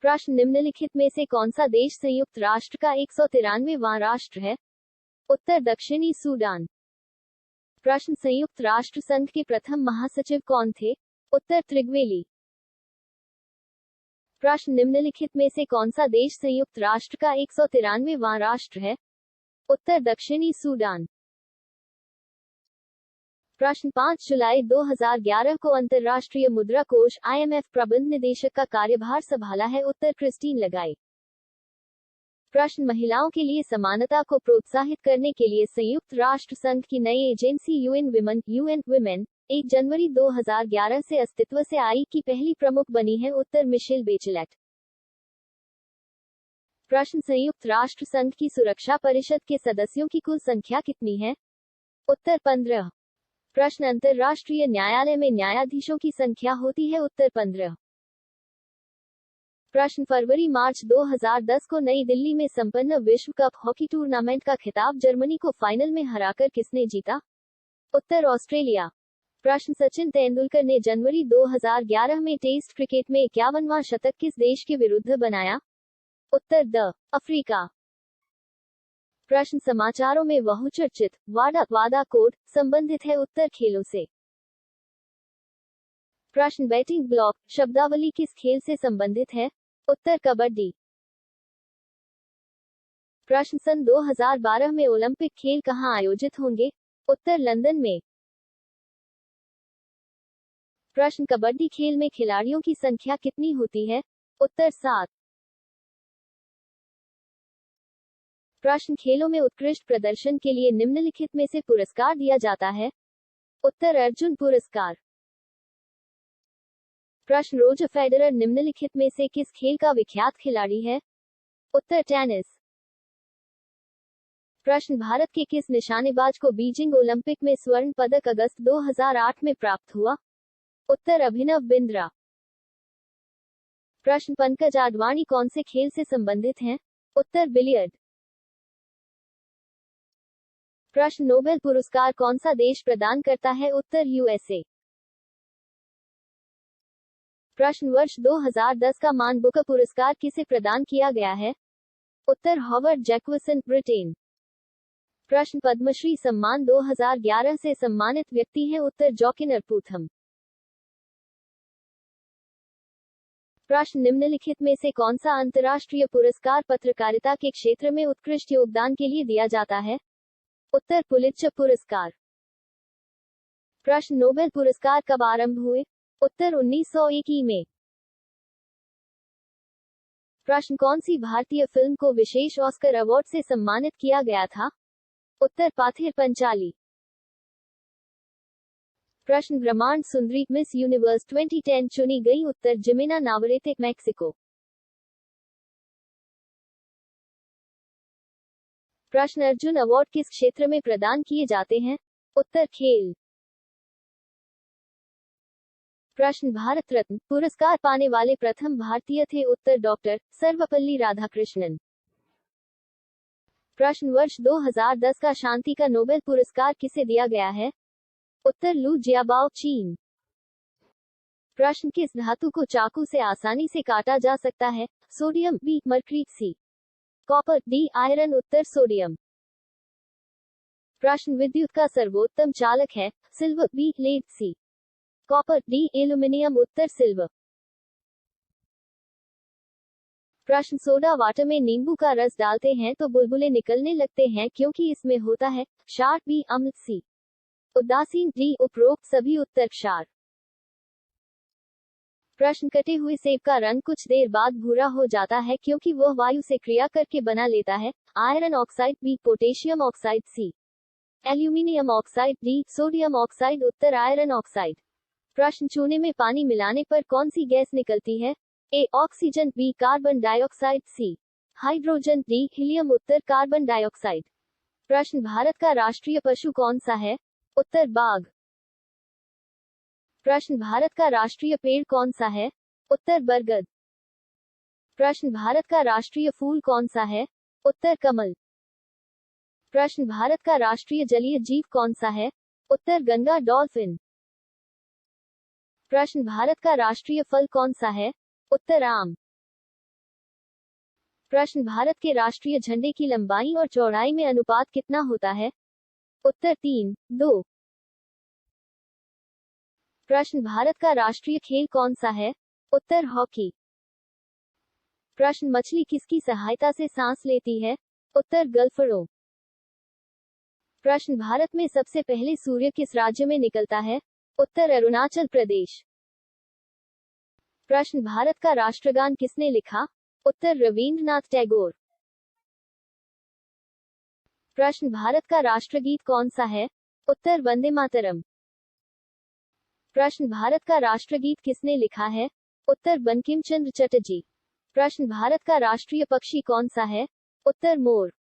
प्रश्न निम्नलिखित में से कौन सा देश संयुक्त राष्ट्र का 193वां राष्ट्र है? उत्तर दक्षिणी सूडान। प्रश्न संयुक्त राष्ट्र संघ के प्रथम महासचिव कौन थे? उत्तर त्रिगवेली। प्रश्न निम्नलिखित में से कौन सा देश संयुक्त राष्ट्र का 193वां राष्ट्र है? उत्तर दक्षिणी सूडान। प्रश्न 5 जुलाई 2011 को अंतर्राष्ट्रीय मुद्रा कोष IMF प्रबंध निदेशक का कार्यभार संभाला है? उत्तर क्रिस्टीन लगाई। प्रश्न महिलाओं के लिए समानता को प्रोत्साहित करने के लिए संयुक्त राष्ट्र संघ की नई एजेंसी UN Women 1 जनवरी 2011 से अस्तित्व से आई की पहली प्रमुख बनी है? उत्तर मिशेल बेचेलेट। प्रश्न संयुक्त राष्ट्र संघ की सुरक्षा परिषद के सदस्यों की कुल संख्या कितनी है? उत्तर 15। प्रश्न अंतर्राष्ट्रीय न्यायालय में न्यायाधीशों की संख्या होती है? उत्तर 15। प्रश्न फरवरी मार्च 2010 को नई दिल्ली में संपन्न विश्व कप हॉकी टूर्नामेंट का खिताब जर्मनी को फाइनल में हराकर किसने जीता? उत्तर ऑस्ट्रेलिया। प्रश्न सचिन तेंदुलकर ने जनवरी 2011 में टेस्ट क्रिकेट में 51वां शतक किस देश के विरुद्ध बनाया? उत्तर द अफ्रीका। प्रश्न समाचारों में बहुचर्चित वादा कोड संबंधित है? उत्तर खेलों से। प्रश्न बैटिंग ब्लॉक शब्दावली किस खेल से संबंधित है? उत्तर कबड्डी। प्रश्न सन 2012 में ओलंपिक खेल कहां आयोजित होंगे? उत्तर लंदन में। प्रश्न कबड्डी खेल में खिलाड़ियों की संख्या कितनी होती है? उत्तर 7। प्रश्न खेलों में उत्कृष्ट प्रदर्शन के लिए निम्नलिखित में से पुरस्कार दिया जाता है? उत्तर अर्जुन पुरस्कार। प्रश्न रोजर फेडरर निम्नलिखित में से किस खेल का विख्यात खिलाड़ी है? उत्तर टेनिस। प्रश्न भारत के किस निशानेबाज को बीजिंग ओलंपिक में स्वर्ण पदक अगस्त 2008 में प्राप्त हुआ? उत्तर अभिनव बिंद्रा। प्रश्न पंकज आडवाणी कौन से खेल से संबंधित हैं? उत्तर बिलियर्ड। प्रश्न नोबेल पुरस्कार कौन सा देश प्रदान करता है? उत्तर USA। प्रश्न वर्ष 2010 का मान बुकर पुरस्कार किसे प्रदान किया गया है? उत्तर हॉवर्ड जैक्वसन ब्रिटेन। प्रश्न पद्मश्री सम्मान 2011 से सम्मानित व्यक्ति हैं? उत्तर जोकिन अरपूथम। प्रश्न निम्नलिखित में से कौन सा अंतर्राष्ट्रीय पुरस्कार पत्रकारिता के क्षेत्र में उत्कृष्ट योगदान के लिए दिया जाता है? उत्तर पुलित्जर पुरस्कार। प्रश्न नोबेल पुरस्कार कब आरंभ हुए? उत्तर 1901 में। प्रश्न कौन सी भारतीय फिल्म को विशेष ऑस्कर अवार्ड से सम्मानित किया गया था? उत्तर पाथेर पंचाली। प्रश्न ब्रह्मांड सुंदरी मिस यूनिवर्स 2010 चुनी गई? उत्तर जिमेना नावरेते मैक्सिको। प्रश्न अर्जुन अवार्ड किस क्षेत्र में प्रदान किए जाते हैं? उत्तर खेल। प्रश्न भारत रत्न पुरस्कार पाने वाले प्रथम भारतीय थे? उत्तर डॉक्टर सर्वपल्ली राधाकृष्णन। प्रश्न वर्ष 2010 का शांति का नोबेल पुरस्कार किसे दिया गया है? उत्तर लू जियाबाओ चीन। प्रश्न किस धातु को चाकू से आसानी से काटा जा सकता है? Sodium B mercury C copper D iron. उत्तर सोडियम। प्रश्न विद्युत का सर्वोत्तम चालक है? Silver B lead C copper D aluminium. उत्तर सिल्वर। प्रश्न सोडा वाटर में नींबू का रस डालते हैं तो बुलबुले निकलने लगते हैं क्योंकि इसमें होता है क्षार बी अम्ल सी उदासीन डी उपरोक्त सभी। उत्तर क्षार। प्रश्न कटे हुए सेब का रंग कुछ देर बाद भूरा हो जाता है क्योंकि वह वायु से क्रिया करके बना लेता है? Iron oxide B potassium oxide C aluminium oxide D sodium oxide. उत्तर आयरन ऑक्साइड। प्रश्न चूने में पानी मिलाने पर कौन सी गैस निकलती है? A oxygen B carbon dioxide C hydrogen D helium. उत्तर कार्बन डाइऑक्साइड। प्रश्न भारत का राष्ट्रीय पशु कौन सा है? उत्तर बाघ। प्रश्न भारत का राष्ट्रीय पेड़ कौन सा है? उत्तर बरगद। प्रश्न भारत का राष्ट्रीय फूल कौन सा है? उत्तर कमल। प्रश्न भारत का राष्ट्रीय जलीय जीव कौन सा है? उत्तर गंगा डॉल्फिन। प्रश्न भारत का राष्ट्रीय फल कौन सा है? उत्तर आम। प्रश्न भारत के राष्ट्रीय झंडे की लंबाई और चौड़ाई में अनुपात कितना होता है? उत्तर 3:2। प्रश्न भारत का राष्ट्रीय खेल कौन सा है? उत्तर हॉकी। प्रश्न मछली किसकी सहायता से सांस लेती है? उत्तर गलफड़ों। प्रश्न भारत में सबसे पहले सूर्य किस राज्य में निकलता है? उत्तर अरुणाचल प्रदेश। प्रश्न भारत का राष्ट्रगान किसने लिखा? उत्तर रवींद्रनाथ टैगोर। प्रश्न भारत का राष्ट्रगीत कौन सा है? उत्तर वंदे मातरम। प्रश्न भारत का राष्ट्रगीत किसने लिखा है? उत्तर बंकिम चंद्र चटर्जी। प्रश्न भारत का राष्ट्रीय पक्षी कौन सा है? उत्तर मोर।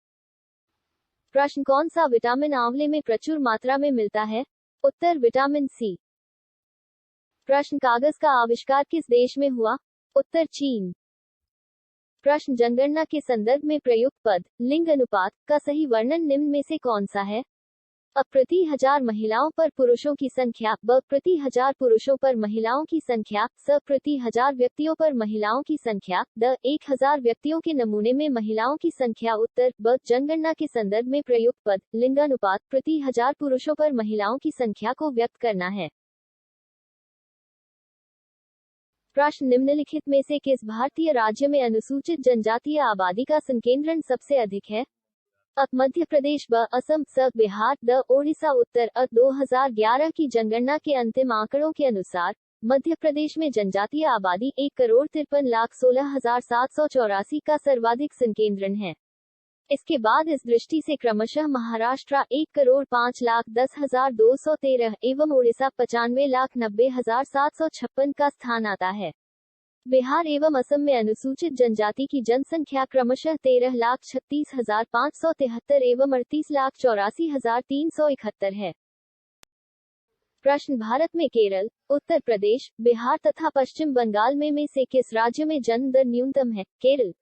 प्रश्न कौन सा विटामिन आंवले में प्रचुर मात्रा में मिलता है? उत्तर विटामिन सी। प्रश्न कागज का आविष्कार किस देश में हुआ? उत्तर चीन। प्रश्न जनगणना के संदर्भ में प्रयुक्त पद, लिंग अनुपात का सही वर्णन निम्न में से कौन सा है? अ प्रति हजार महिलाओं पर पुरुषों की संख्या, ब प्रति हजार पुरुषों पर महिलाओं की संख्या, स प्रति हजार व्यक्तियों पर महिलाओं की संख्या, द 1000 व्यक्तियों के नमूने में महिलाओं की संख्या। उत्तर ब जनगणना के संदर्भ में प्रयुक्त पद, लिंगानुपात प्रति हजार पुरुषों पर महिलाओं की संख्या को व्यक्त करना है। प्रश्न निम्नलिखित में से किस भारतीय राज्य में अनुसूचित जनजातीय आबादी का संकेंद्रण सबसे अधिक है? अ मध्य प्रदेश, ब असम, स बिहार, द ओडिशा। उत्तर अ 2011 की जनगणना के अंतिम आंकड़ों के अनुसार मध्य प्रदेश में जनजातीय आबादी 1,53,16,784 का सर्वाधिक संकेंद्रण है। इसके बाद इस दृष्टि से क्रमशः महाराष्ट्र 1,05,10,213 एवं ओडिशा 95,90,756 का स्थान आता है। बिहार एवं असम में अनुसूचित जनजाति की जनसंख्या क्रमशः 13,36,573 एवं 38,84,371 है। प्रश्न भारत में केरल, उत्तर प्रदेश, बिहार तथा पश्चिम बंगाल में से किस राज्य में जन्म दर न्यूनतम है? केरल।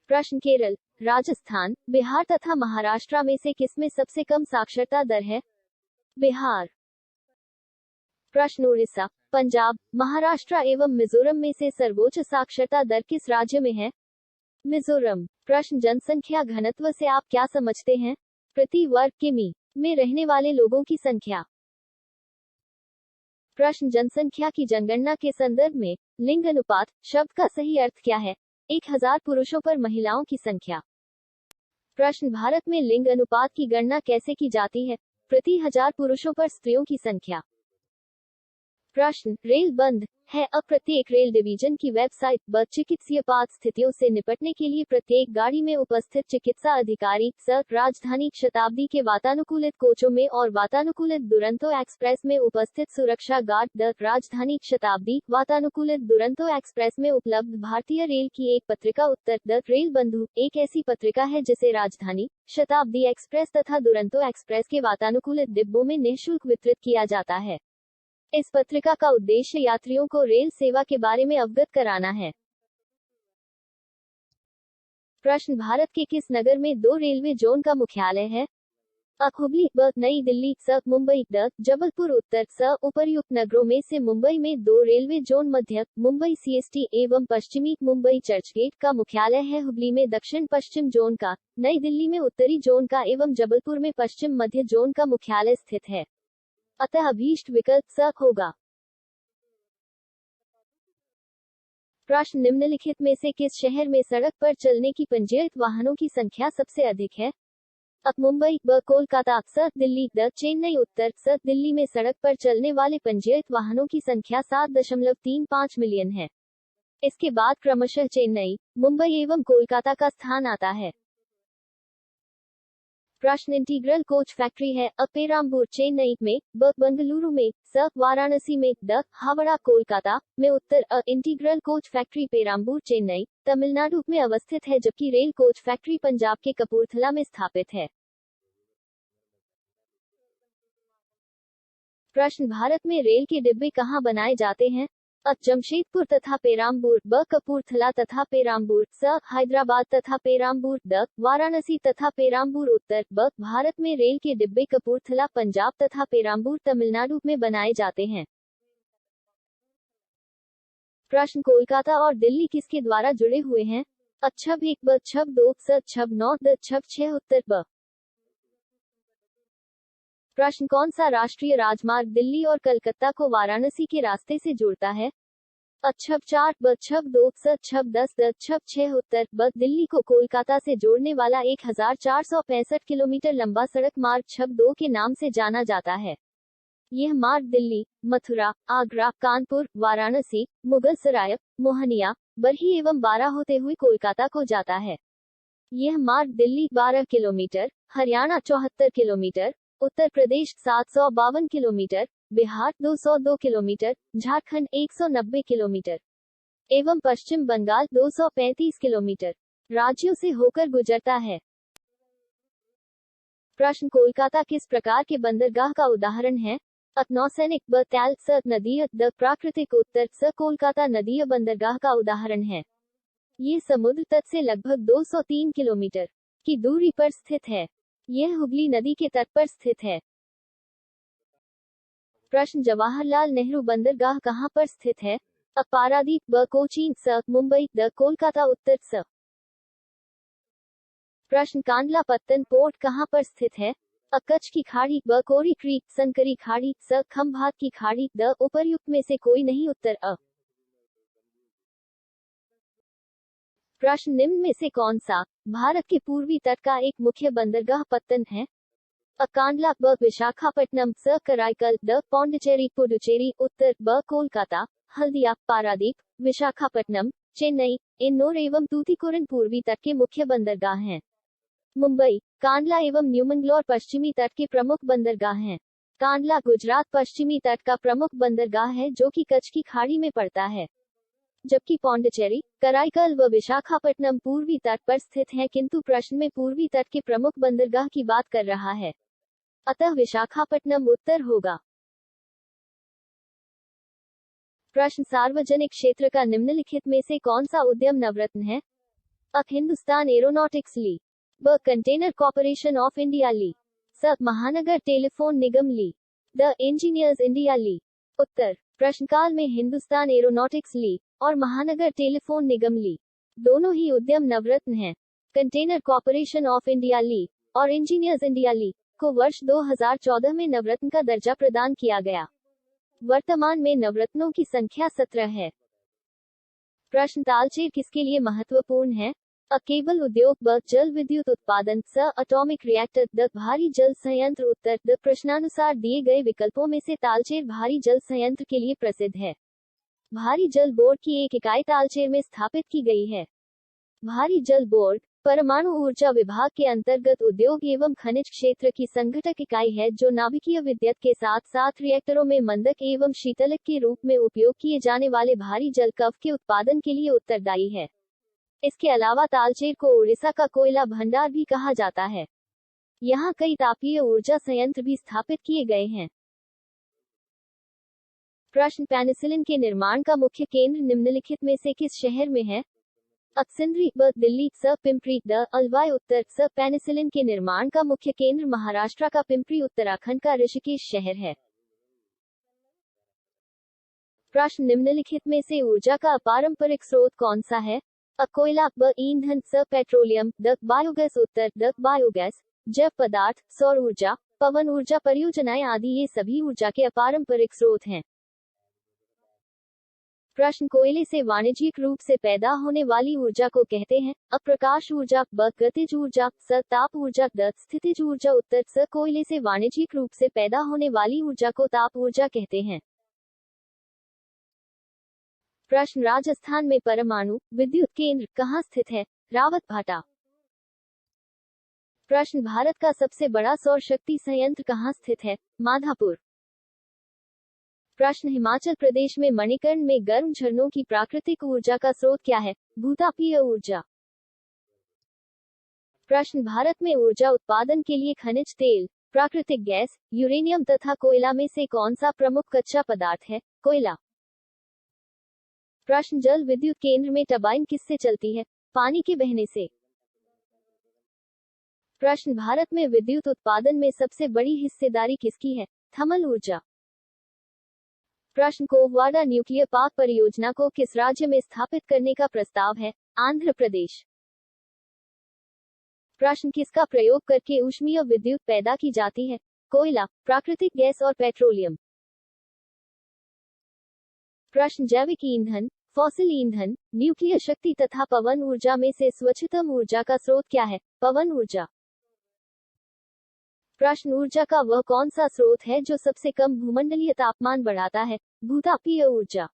प्रश्न केरल, राजस्थान, बिहार तथा महाराष्ट्र में से किसमें सबसे कम साक्षरता दर है? बिहार। प्रश्न उड़ीसा, पंजाब, महाराष्ट्र एवं मिजोरम में से सर्वोच्च साक्षरता दर किस राज्य में है? मिजोरम। प्रश्न जनसंख्या घनत्व से आप क्या समझते हैं? प्रति वर्ग किमी में रहने वाले लोगों की संख्या। प्रश्न जनसंख्या की जनगणना के संदर्भ में लिंग अनुपात शब्द का सही अर्थ क्या है? 1000 पुरुषों पर महिलाओं की संख्या। प्रश्न भारत में लिंग अनुपात की गणना कैसे की जाती है? प्रति 1000 पुरुषों पर स्त्रियों की संख्या। प्रश्न रेल बंद है, अब प्रत्येक रेल डिवीजन की वेबसाइट ब चिकित्सीयपात स्थितियों से निपटने के लिए प्रत्येक गाड़ी में उपस्थित चिकित्सा अधिकारी स राजधानी शताब्दी के वातानुकूलित कोचों में और वातानुकूलित दुरंतो एक्सप्रेस में उपस्थित सुरक्षा गार्ड द राजधानी शताब्दी वातानुकूलित दुरंतो एक्सप्रेस में उपलब्ध भारतीय रेल की एक पत्रिका। उत्तर द रेल बंधु एक ऐसी पत्रिका है जिसे राजधानी शताब्दी एक्सप्रेस तथा दुरंतो एक्सप्रेस के वातानुकूलित डिब्बों में निःशुल्क वितरित किया जाता है। इस पत्रिका का उद्देश्य यात्रियों को रेल सेवा के बारे में अवगत कराना है। प्रश्न भारत के किस नगर में 2 रेलवे जोन का मुख्यालय है? अ हुबली, ब नई दिल्ली, स मुंबई, द जबलपुर। उत्तर स उपर्युक्त नगरों में से मुंबई में 2 रेलवे जोन मध्य मुंबई सीएसटी एवं पश्चिमी मुंबई चर्चगेट का मुख्यालय है। हुबली में दक्षिण पश्चिम जोन का, नई दिल्ली में उत्तरी जोन का एवं जबलपुर में पश्चिम मध्य जोन का मुख्यालय स्थित है। अतः अभीष्ट विकल्प स होगा। प्रश्न निम्नलिखित में से किस शहर में सड़क पर चलने की पंजीयित वाहनों की संख्या सबसे अधिक है? अ मुंबई, ब कोलकाता, स दिल्ली, द चेन्नई। उत्तर स दिल्ली में सड़क पर चलने वाले पंजीयित वाहनों की संख्या 7.35 मिलियन है। इसके बाद क्रमशः चेन्नई, मुंबई एवं कोलकाता का स्थान आता है। प्रश्न इंटीग्रल कोच फैक्ट्री है अ पेराम्बूर चेन्नई में, ब बंगलुरु में, स वाराणसी में, द हावड़ा कोलकाता में। उत्तर अ integral coach factory Perambur Chennai Tamil Nadu में अवस्थित है, जबकि रेल कोच फैक्ट्री पंजाब के कपूरथला में स्थापित है। प्रश्न भारत में रेल के डिब्बे कहाँ बनाए जाते हैं? अ जमशेदपुर तथा पेराम्बूर, ब कपूरथला तथा पेराम्बूर, स हैदराबाद तथा पेराम्बूर, द वाराणसी तथा पेराम्बूर। उत्तर ब भारत में रेल के डिब्बे कपूरथला पंजाब तथा पेराम्बूर तमिलनाडु में बनाए जाते हैं। प्रश्न कोलकाता और दिल्ली किसके द्वारा जुड़े हुए हैं? अच्छब 1 ब छब 2 स छब 9 द छब 6 उत्तर ब। प्रश्न कौन सा राष्ट्रीय राजमार्ग दिल्ली और कलकत्ता को वाराणसी के रास्ते से जोड़ता है? अच्छब 4 ब छब 2 स छब 10 द छब 6 उत्तर ब। दिल्ली को कोलकाता से जोड़ने वाला 1465 किलोमीटर लंबा सड़क मार्ग छब 2 के नाम से जाना जाता है। यह मार्ग दिल्ली, मथुरा, आगरा, कानपुर, वाराणसी, मुगलसराय, मोहनिया, बरही एवं बारा होते हुए कोलकाता को जाता है। यह मार्ग Delhi 12 kilometre, Haryana 74 kilometre, Uttar Pradesh 752 kilometre, Bihar 202 kilometre, Jharkhand 190 kilometre एवं पश्चिम बंगाल 235 किलोमीटर राज्यों से होकर गुजरता है। प्रश्न कोलकाता किस प्रकार के बंदरगाह का उदाहरण है? नौसैनिक ब तैल स नदीय द प्राकृतिक उत्तर स कोलकाता नदीय बंदरगाह का उदाहरण है। ये समुद्र तट से लगभग 203 किलोमीटर की दूरी पर स्थित है। यह हुगली नदी के तट पर स्थित है। प्रश्न जवाहरलाल नेहरू बंदरगाह कहाँ पर स्थित है? पारादीप ब कोचीन स मुंबई द कोलकाता उत्तर स। प्रश्न कांडला पत्तन पोर्ट कहाँ पर स्थित है? कच्छ की खाड़ी ब कोरी क्रीक संकरी खाड़ी स खंभात की खाड़ी द उपर्युक्त में से कोई नहीं उत्तर अ। प्रश्न निम्न में से कौन सा भारत के पूर्वी तट का एक मुख्य बंदरगाह पत्तन है? कांडला ब विशाखापट्टनम स कराईकल द पौंडीचेरी पुडुचेरी उत्तर ब कोलकाता, हल्दिया, पारादीप, विशाखापट्टनम, चेन्नई, इन्नौर एवं तूतीकोरिन पूर्वी तट के मुख्य बंदरगाह हैं। मुंबई, कांडला एवं न्यूमंगलोर पश्चिमी तट के प्रमुख बंदरगाह हैं। कांडला गुजरात पश्चिमी तट का प्रमुख बंदरगाह है जो कि कच्छ की खाड़ी में पड़ता है, जबकि पौंडीचेरी, कराईकल व विशाखापट्टनम पूर्वी तट पर स्थित हैं, किंतु प्रश्न में पूर्वी तट के प्रमुख बंदरगाह की बात कर रहा है, अतः विशाखापट्टनम उत्तर होगा। प्रश्न सार्वजनिक क्षेत्र का निम्नलिखित में से कौन सा उद्यम नवरत्न है? हिंदुस्तान एरोनॉटिक्स ली, ब कंटेनर कॉर्पोरेशन ऑफ इंडिया ली, स महानगर टेलीफोन निगम ली, द इंजीनियर्स इंडिया ली। उत्तर प्रश्नकाल में हिंदुस्तान एरोनॉटिक्स ली और महानगर टेलीफोन निगम ली दोनों ही उद्यम नवरत्न हैं। कंटेनर कॉर्पोरेशन ऑफ इंडिया ली और इंजीनियर्स इंडिया ली को वर्ष 2014 में नवरत्न का दर्जा प्रदान किया गया। वर्तमान में नवरत्नों की संख्या 17 है। प्रश्न तालचेर किसके लिए महत्वपूर्ण है? केबल उद्योग ब जल विद्युत उत्पादन स एटॉमिक रिएक्टर द भारी जल संयंत्र उत्तर द। प्रश्नानुसार दिए गए विकल्पों में से तालचेर भारी जल संयंत्र के लिए प्रसिद्ध है। भारी जल बोर्ड की एक इकाई तालचेर में स्थापित की गई है। भारी जल बोर्ड परमाणु ऊर्जा विभाग के अंतर्गत उद्योग एवं खनिज क्षेत्र की संघटक इकाई है जो नाभिकीय विद्युत के साथ साथ रिएक्टरों में मंदक एवं शीतलक के रूप में उपयोग किए जाने वाले भारी जल कव के उत्पादन के लिए उत्तरदायी है। इसके अलावा तालचेर को उड़ीसा का कोयला भंडार भी कहा जाता है। यहाँ कई तापीय ऊर्जा संयंत्र भी स्थापित किए गए हैं। प्रश्न पेनिसिलिन के निर्माण का मुख्य केंद्र निम्नलिखित में से किस शहर में है? सिंदरी ब दिल्ली स पिंपरी द अलवाय उत्तर स। पेनिसिलिन के निर्माण का मुख्य केंद्र महाराष्ट्र का पिंपरी उत्तराखंड का ऋषिकेश शहर है। प्रश्न निम्नलिखित में से ऊर्जा का अपारंपरिक स्रोत कौन सा है? कोयला ब ईंधन स petroleum the biogas Uttar the biogas, जैव पदार्थ, सौर ऊर्जा, पवन ऊर्जा परियोजनाएं आदि ये सभी ऊर्जा के अपारंपरिक स्रोत हैं। प्रश्न कोयले से वाणिज्यिक रूप से पैदा होने वाली ऊर्जा को कहते हैं? प्रकाश ऊर्जा ब गतिज ऊर्जा स ताप ऊर्जा द स्थितिज ऊर्जा उत्तर स। कोयले से वाणिज्यिक रूप से पैदा होने वाली ऊर्जा को ताप ऊर्जा कहते हैं। प्रश्न राजस्थान में परमाणु विद्युत केंद्र कहाँ स्थित है? रावतभाटा। प्रश्न भारत का सबसे बड़ा सौर शक्ति संयंत्र कहाँ स्थित है? माधापुर। प्रश्न हिमाचल प्रदेश में मणिकर्ण में गर्म झरनों की प्राकृतिक ऊर्जा का स्रोत क्या है? भूतापीय ऊर्जा। प्रश्न भारत में ऊर्जा उत्पादन के लिए खनिज तेल, प्राकृतिक गैस, यूरेनियम तथा कोयला में से कौन सा प्रमुख कच्चा पदार्थ है? कोयला। प्रश्न जल विद्युत केंद्र में टरबाइन किससे चलती है? पानी के बहने से। प्रश्न भारत में विद्युत उत्पादन में सबसे बड़ी हिस्सेदारी किसकी है? थर्मल ऊर्जा। प्रश्न कोववाड़ा न्यूक्लियर पार्क परियोजना को किस राज्य में स्थापित करने का प्रस्ताव है? आंध्र प्रदेश। प्रश्न किसका प्रयोग करके ऊष्मीय विद्युत पैदा की जाती है? कोयला, प्राकृतिक गैस और पेट्रोलियम। प्रश्न जैविक ईंधन, फॉसिल ईंधन, न्यूक्लियर शक्ति तथा पवन ऊर्जा में से स्वच्छतम ऊर्जा का स्रोत क्या है? पवन ऊर्जा। प्रश्न ऊर्जा का वह कौन सा स्रोत है जो सबसे कम भूमंडलीय तापमान बढ़ाता है? भूतापीय ऊर्जा।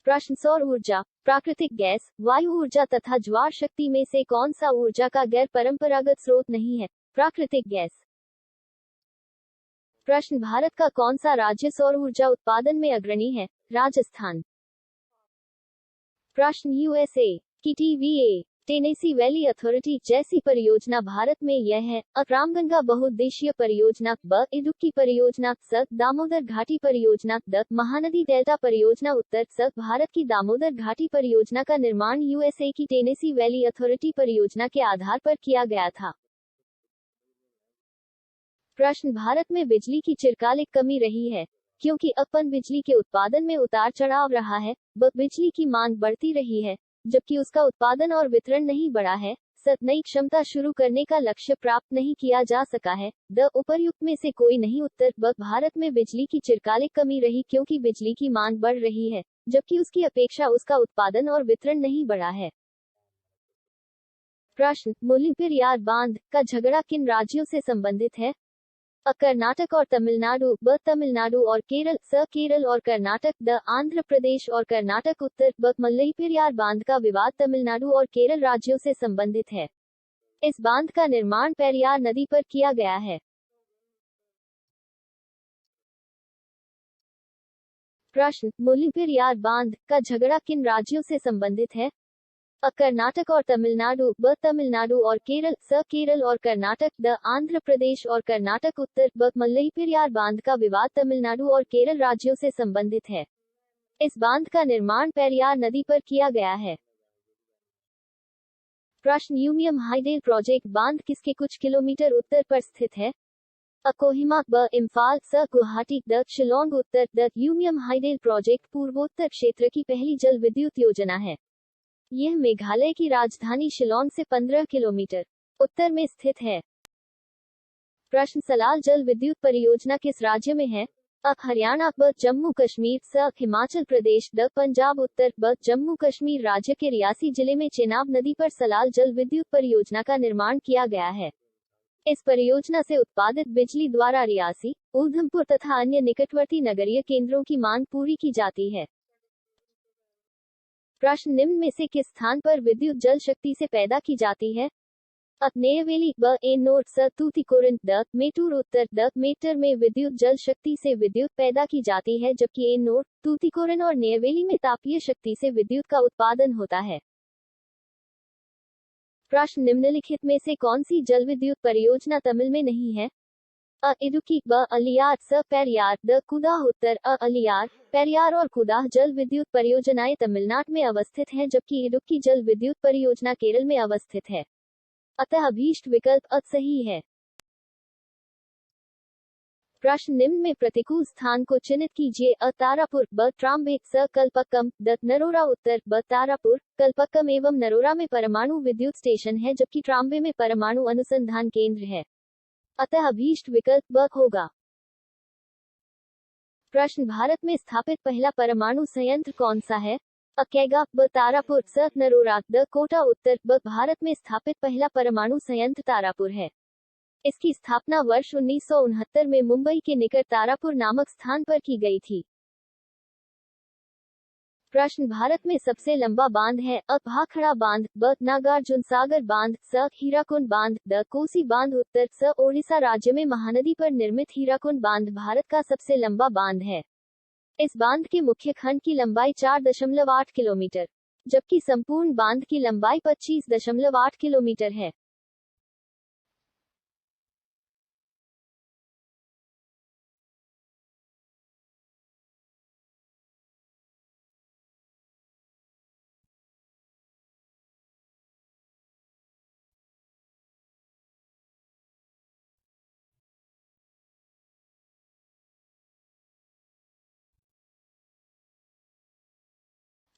प्रश्न सौर ऊर्जा, प्राकृतिक गैस, वायु ऊर्जा तथा ज्वार शक्ति में से कौन सा ऊर्जा का गैर परंपरागत स्रोत नहीं है? प्राकृतिक गैस। प्रश्न भारत का कौन सा राज्य सौर ऊर्जा उत्पादन में अग्रणी है? राजस्थान। प्रश्न यूएसए की टीवीए टेनेसी वैली अथॉरिटी जैसी परियोजना भारत में यह है? अ रामगंगा बहुउद्देशीय परियोजना, ब इडुक्की परियोजना, स दामोदर घाटी परियोजना, द महानदी डेल्टा परियोजना। उत्तर स भारत की दामोदर घाटी परियोजना का निर्माण यूएसए की टेनेसी वैली अथॉरिटी परियोजना के आधार पर किया गया था। प्रश्न भारत में बिजली की चिरकालिक कमी रही है क्योंकि अपन बिजली के उत्पादन में उतार चढ़ाव रहा है, ब बिजली की मांग बढ़ती रही है जबकि उसका उत्पादन और वितरण नहीं बढ़ा है, स नई क्षमता शुरू करने का लक्ष्य प्राप्त नहीं किया जा सका है, द उपर्युक्त में से कोई नहीं। उत्तर ब भारत में बिजली की चिरकालिक कमी रही क्योंकि बिजली की मांग बढ़ रही है जबकि उसकी अपेक्षा उसका उत्पादन और वितरण नहीं बढ़ा है। प्रश्न मुल्लपेरियार बांध का झगड़ा किन राज्यों से संबंधित है? अ कर्नाटक और तमिलनाडु, ब तमिलनाडु और केरल, स केरल और कर्नाटक, द आंध्र प्रदेश और कर्नाटक। उत्तर ब मुल्लपेरियार बांध का विवाद तमिलनाडु और केरल राज्यों से संबंधित है। इस बांध का निर्माण पेरियार नदी पर किया गया है। प्रश्न मुल्लपेरियार बांध का झगड़ा किन राज्यों से संबंधित है? अ कर्नाटक और तमिलनाडु, ब तमिलनाडु और केरल, स केरल और कर्नाटक, द आंध्र प्रदेश और कर्नाटक। उत्तर ब मुल्लपेरियार बांध का विवाद तमिलनाडु और केरल राज्यों से संबंधित है। इस बांध का निर्माण पेरियार नदी पर किया गया है। प्रश्न यूमियम हाइडेल प्रोजेक्ट बांध किसके कुछ किलोमीटर उत्तर पर स्थित है? अ कोहिमा, ब इम्फाल, स गुवाहाटी, द शिलोंग। उत्तर द यूमियम हाइडेल प्रोजेक्ट पूर्वोत्तर क्षेत्र की पहली जल विद्युत योजना है। यह मेघालय की राजधानी शिलोंग से 15 किलोमीटर उत्तर में स्थित है। प्रश्न सलाल जल विद्युत परियोजना किस राज्य में है? अ हरियाणा, ब जम्मू कश्मीर, स हिमाचल प्रदेश, द पंजाब। उत्तर ब जम्मू कश्मीर राज्य के रियासी जिले में चेनाब नदी पर सलाल जल विद्युत परियोजना का निर्माण किया गया है। इस परियोजना से उत्पादित बिजली द्वारा रियासी, उधमपुर तथा अन्य निकटवर्ती नगरीय केंद्रों की मांग पूरी की जाती है। प्रश्न निम्न में से किस स्थान पर विद्युत जल शक्ति से पैदा की जाती है? अ नेयवेली, ब एनोर, स तूतिकोरिन, द मेटूर। उत्तर द मेटर में विद्युत जल शक्ति से विद्युत पैदा की जाती है जबकि एनोर, तूतिकोरिन और नेयवेली में तापीय शक्ति से विद्युत का उत्पादन होता है। प्रश्न निम्नलिखित में से कौन सी जल विद्युत परियोजना तमिल में नहीं है? अ इडुक्की, ब अलियार, स पेरियार, द कुदाह। उत्तर अ अलियार, पेरियार और कुदाह जल विद्युत परियोजनाएं तमिलनाडु में अवस्थित हैं जबकि इडुक्की जल विद्युत परियोजना केरल में अवस्थित है। अतः अभीष्ट विकल्प अ सही है। प्रश्न निम्न में प्रतिकूल स्थान को चिन्हित कीजिए। अ तारापुर, ब ट्राम्बे, स कल्पक्कम, द नरोरा। उत्तर ब तारापुर, कल्पक्कम एवं नरोरा में परमाणु विद्युत स्टेशन है जबकि ट्राम्बे में परमाणु अनुसंधान केंद्र है। अतः अभीष्ट विकल्प ब होगा। प्रश्न भारत में स्थापित पहला परमाणु संयंत्र कौन सा है? अ कैगा, ब तारापुर, स नरोरा, द कोटा। उत्तर ब भारत में स्थापित पहला परमाणु संयंत्र तारापुर है। इसकी स्थापना वर्ष 1969 में मुंबई के निकट तारापुर नामक स्थान पर की गई थी। प्रश्न भारत में सबसे लंबा बांध है? अ भाखड़ा बांध, ब नागार्जुन सागर बांध, स हीराकुंड बांध, द कोसी बांध। उत्तर स ओडिशा राज्य में महानदी पर निर्मित हीराकुंड बांध भारत का सबसे लंबा बांध है। इस बांध के मुख्य खंड की लंबाई 4.8 किलोमीटर जबकि संपूर्ण बांध की लंबाई 25.8 किलोमीटर है।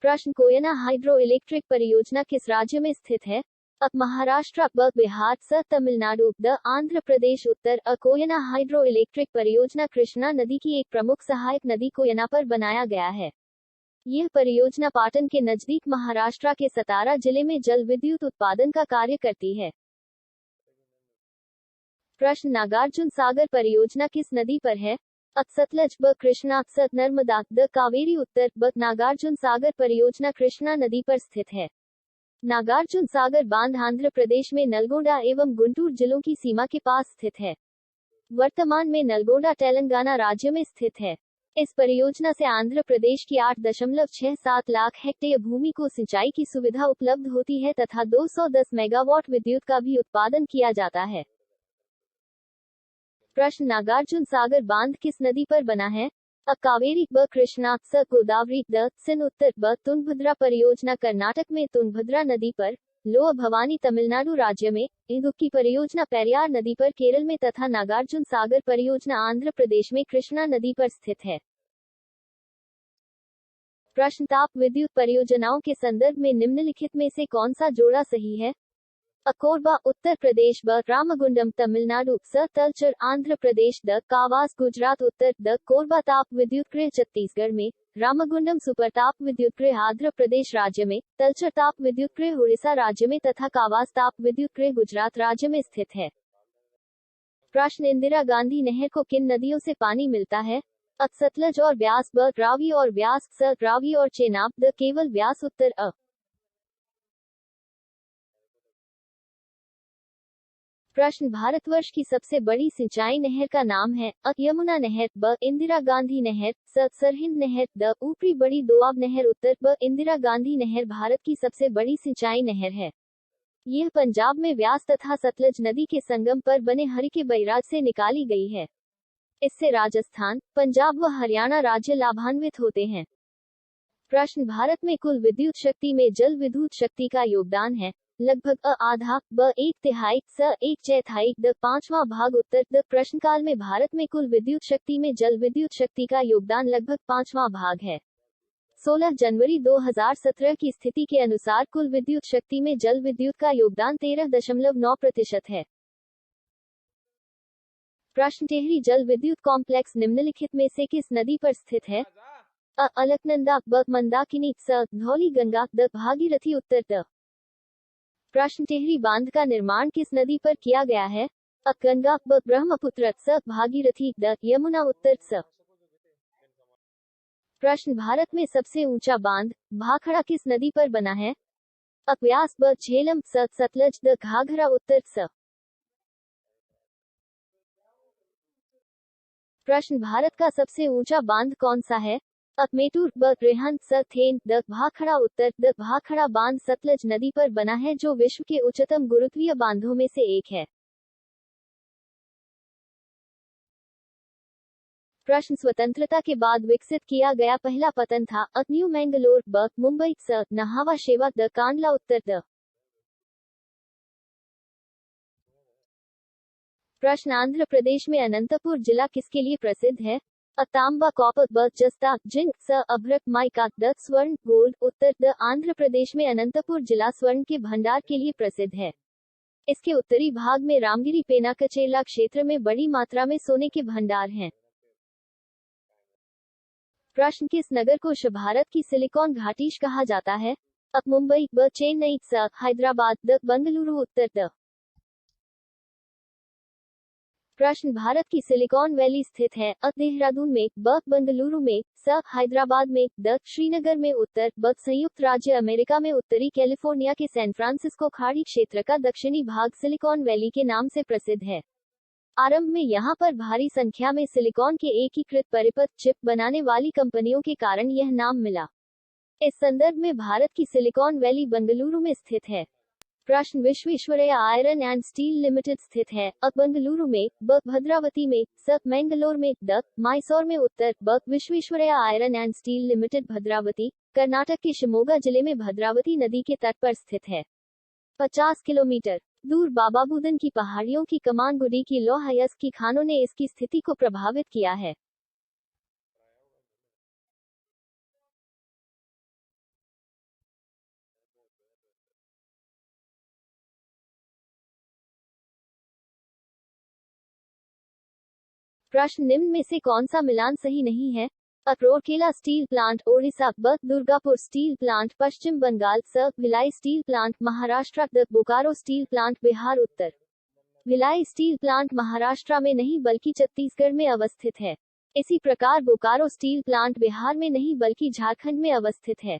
प्रश्न कोयना हाइड्रो इलेक्ट्रिक परियोजना किस राज्य में स्थित है? अ महाराष्ट्र, ब बिहार, स Tamil Nadu, the Andhra Pradesh. Uttar a Koyna hydro electric परियोजना कृष्णा नदी की एक प्रमुख सहायक नदी कोयना पर बनाया गया है। यह परियोजना पाटन के नजदीक महाराष्ट्र के सतारा जिले में जल विद्युत उत्पादन का कार्य करती है। प्रश्न नागार्जुन सागर परियोजना किस नदी पर है? अ सतलज, ब कृष्णा, स नर्मदा, द कावेरी। उत्तर ब नागार्जुन सागर परियोजना कृष्णा नदी पर स्थित है। नागार्जुन सागर बांध आंध्र प्रदेश में नलगोंडा एवं गुंटूर जिलों की सीमा के पास स्थित है। वर्तमान में नलगोंडा तेलंगाना राज्य में स्थित है। इस परियोजना से आंध्र प्रदेश की 8.67 लाख हेक्टेयर भूमि को सिंचाई की सुविधा उपलब्ध होती है तथा 210 मेगावाट विद्युत का भी उत्पादन किया जाता है। प्रश्न नागार्जुन सागर बांध किस नदी पर बना है? अ कावेरी, ब कृष्णा, स गोदावरी, द सिन। उत्तर ब तुंगभद्रा परियोजना कर्नाटक में तुंगभद्रा नदी पर, लोअर भवानी तमिलनाडु राज्य में, इडुक्की परियोजना पेरियार नदी पर केरल में तथा नागार्जुन सागर परियोजना आंध्र प्रदेश में कृष्णा नदी पर स्थित है। प्रश्न ताप विद्युत परियोजनाओं के संदर्भ में निम्नलिखित में से कौन सा जोड़ा सही है? अ कोरबा उत्तर प्रदेश, ब रामगुंडम तमिलनाडु, स तलचर आंध्र प्रदेश, द कावास गुजरात। उत्तर द कोरबा ताप विद्युत गृह छत्तीसगढ़ में, रामगुंडम सुपर ताप विद्युत गृह आंध्र प्रदेश राज्य में, तलचर ताप विद्युत गृह उड़ीसा राज्य में तथा कावास ताप विद्युत गृह गुजरात राज्य में स्थित है। प्रश्न इंदिरा गांधी नहर को किन नदियों से पानी मिलता है? अ सतलज और ब्यास, ब रावी और ब्यास, स रावी और चेनाब, द केवल ब्यास। उत्तर अ प्रश्न भारतवर्ष की सबसे बड़ी सिंचाई नहर का नाम है? अ यमुना नहर, ब इंदिरा गांधी नहर, स सरहिंद नहर, द ऊपरी बड़ी दोआब नहर। उत्तर ब इंदिरा गांधी नहर भारत की सबसे बड़ी सिंचाई नहर है। यह पंजाब में व्यास तथा सतलज नदी के संगम पर बने हरिके बैराज से निकाली गई है। इससे राजस्थान, पंजाब व हरियाणा राज्य लाभान्वित होते हैं। प्रश्न भारत में कुल विद्युत शक्ति में जल विद्युत शक्ति का योगदान है? लगभग अ आधा, ब एक तिहाई, स एक चौथाई, द पांचवा भाग। उत्तर द प्रश्नकाल में भारत में कुल विद्युत शक्ति में जल विद्युत शक्ति का योगदान लगभग पांचवा भाग है। 16 जनवरी 2017 की स्थिति के अनुसार कुल विद्युत शक्ति में जल विद्युत का योगदान 13.9% है। प्रश्न टेहरी जल विद्युत कॉम्प्लेक्स निम्नलिखित में से किस नदी पर स्थित है? अ अलकनंदा, ब मंदाकिनी, स Dhauli Ganga, the Bhagirathi. Uttar the प्रश्न टेहरी बांध का निर्माण किस नदी पर किया गया है? अ गंगा, ब ब्रह्मपुत्र, स भागीरथी, द यमुना। उत्तर स प्रश्न भारत में सबसे ऊंचा बांध भाखड़ा किस नदी पर बना है? अ व्यास, ब झेलम, स सतलज, द घाघरा। उत्तर स प्रश्न भारत का सबसे ऊंचा बांध कौन सा है? अ मेटूर, ब रेहन, स थेन, द भाखड़ा। उत्तर द भाखड़ा बांध सतलज नदी पर बना है जो विश्व के उच्चतम गुरुत्वीय बांधों में से एक है। प्रश्न स्वतंत्रता के बाद विकसित किया गया पहला पतन था? अ न्यू मैंगलोर, ब मुंबई, स नहावा शेवा, द कांडला। उत्तर द प्रश्न आंध्र प्रदेश में अनंतपुर जिला किसके लिए प्रसिद्ध है? अ तांबा, कॉपर, ब जस्ता, जिंक, स अभ्रक, माइका, द स्वर्ण, gold. Uttar the Andhra Pradesh में अनंतपुर जिला स्वर्ण के भंडार के लिए प्रसिद्ध है। इसके उत्तरी भाग में रामगिरी पेनाकचेला क्षेत्र में बड़ी मात्रा में सोने के भंडार हैं। प्रश्न किस नगर को भारत की सिलिकॉन घाटीश कहा जाता है? अ मुंबई, ब चेन्नई, स Hyderabad, the Bengaluru. Uttar the प्रश्न भारत की सिलिकॉन वैली स्थित है? अ देहरादून में, ब बेंगलुरु में, स हैदराबाद में, द श्रीनगर में। उत्तर ब संयुक्त राज्य अमेरिका में उत्तरी कैलिफोर्निया के सैन फ्रांसिस्को खाड़ी क्षेत्र का दक्षिणी भाग सिलिकॉन वैली के नाम से प्रसिद्ध है। आरंभ में यहां पर भारी संख्या में सिलिकॉन के एकीकृत परिपथ चिप बनाने वाली कंपनियों के कारण यह नाम मिला। इस संदर्भ में भारत की सिलिकॉन वैली बेंगलुरु में स्थित है। प्रश्न Visvesvaraya iron and steel limited स्थित है? अ बेंगलुरु में, ब भद्रावती में, स मैंगलोर में, द मैसूर में। उत्तर ब Visvesvaraya iron and steel limited Bhadravati, Karnataka के शिमोगा जिले में भद्रावती नदी के तट पर स्थित है। 50 किलोमीटर दूर बाबा बुदन की पहाड़ियों की कमानगुडी की लौह अयस्क की खानों ने इसकी स्थिति को प्रभावित किया है। प्रश्न निम्न में से कौन सा मिलान सही नहीं है? अ रूरकेला स्टील प्लांट ओडिशा, ब दुर्गापुर स्टील प्लांट पश्चिम बंगाल, स Bhilai steel plant Maharashtra, the Bokaro steel plant Bihar. Uttar Bhilai steel plant Maharashtra में नहीं बल्कि छत्तीसगढ़ में अवस्थित है। इसी प्रकार बोकारो स्टील प्लांट बिहार में नहीं बल्कि झारखंड में अवस्थित है।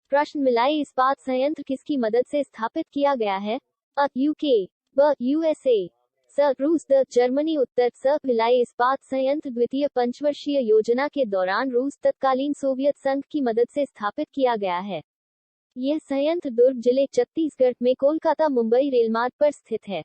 प्रश्न भिलाई इस्पात संयंत्र किसकी मदद से स्थापित किया गया है? अ यूके, ब यूएसए, स रूस, द जर्मनी। उत्तर स भिलाई इस्पात संयंत्र द्वितीय पंचवर्षीय योजना के दौरान रूस तत्कालीन सोवियत संघ की मदद से स्थापित किया गया है। यह संयंत्र दुर्ग जिले छत्तीसगढ़ में कोलकाता मुंबई रेलमार्ग पर स्थित है।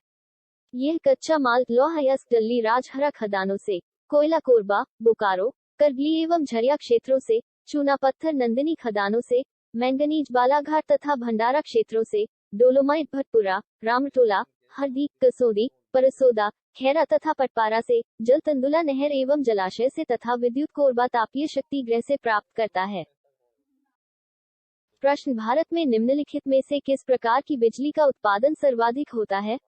यह कच्चा माल लौह अयस्क डल्ली राजहरा खदानों से, कोयला कोरबा, बोकारो, करगिली एवं झरिया क्षेत्रों से, चूना पत्थर नंदिनी खदानों से, मैंगनीज बालाघाट तथा भंडारा क्षेत्रों से, डोलोमाइट भटपुरा, रामटोला, हरदी, कसोदी, परसोदा, खैरा तथा पटपारा से, जल तंदुला नहर एवं जलाशय से तथा विद्युत कोरबा तापीय शक्ति गृह से प्राप्त करता है। प्रश्न भारत में निम्नलिखित में से किस प्रकार की बिजली का उत्पादन सर्वाधिक होता है?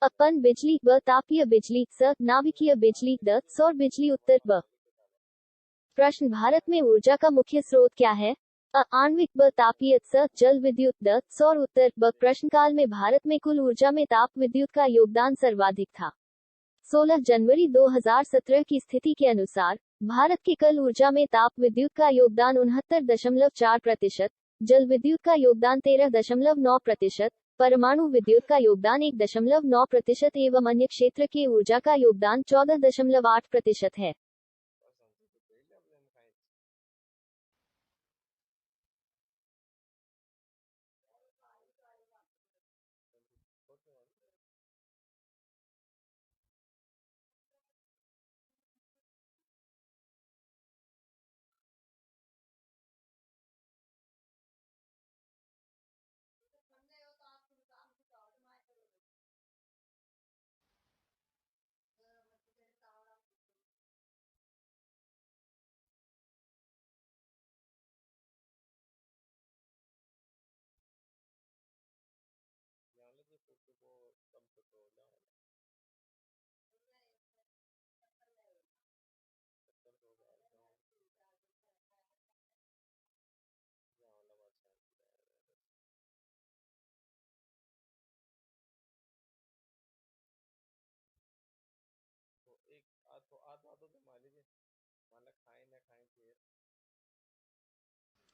अपन बिजली, ब तापीय बिजली, स नाभिकीय बिजली, द सौर बिजली। उत्तर ब। प्रश्न भारत में ऊर्जा का मुख्य स्रोत क्या है? अ आणविक, ब तापीय, स जल विद्युत, द सौर। उत्तर ब। प्रश्नकाल में भारत में कुल ऊर्जा में ताप विद्युत का योगदान सर्वाधिक था। 16 जनवरी 2017 की स्थिति के अनुसार भारत की कल ऊर्जा में ताप विद्युत का योगदान 69.4%, जल विद्युत का योगदान 13.9%, परमाणु विद्युत का योगदान 1.9% एवं अन्य क्षेत्र के ऊर्जा का योगदान 14.8% है।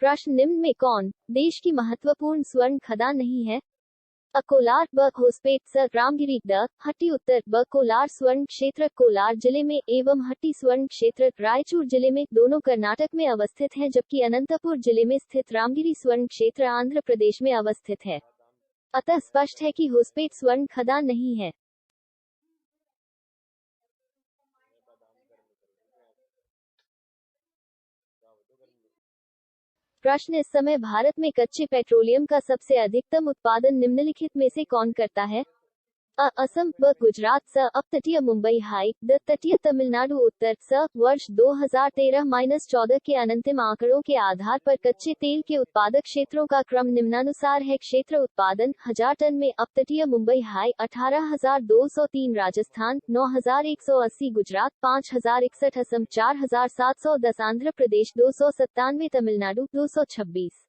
प्रश्न निम्न में कौन देश की महत्वपूर्ण स्वर्ण खदान नहीं है? अ कोलार, ब होसपेट, स रामगिरी, द हट्टी। उत्तर ब कोलार स्वर्ण क्षेत्र कोलार जिले में एवं हट्टी स्वर्ण क्षेत्र रायचूर जिले में, दोनों कर्नाटक में अवस्थित हैं, जबकि अनंतपुर जिले में स्थित रामगिरी स्वर्ण क्षेत्र आंध्र प्रदेश में अवस्थित है। अतः स्पष्ट है कि होसपेट स्वर्ण खदान नहीं है। प्रश्न इस समय भारत में कच्चे पेट्रोलियम का सबसे अधिकतम उत्पादन निम्नलिखित में से कौन करता है? अ असम, ब गुजरात, स अपतटीय मुंबई हाई, द तटीय तमिलनाडु। उत्तर स वर्ष 2013-14 के अंतिम आंकड़ों के आधार पर कच्चे तेल के उत्पादक क्षेत्रों का क्रम निम्नानुसार है। क्षेत्र उत्पादन 1000 टन में अपतटीय मुंबई हाई 18,203, राजस्थान 9,180, गुजरात 5,061, असम 4,710, आंध्र प्रदेश 297, तमिलनाडु 226।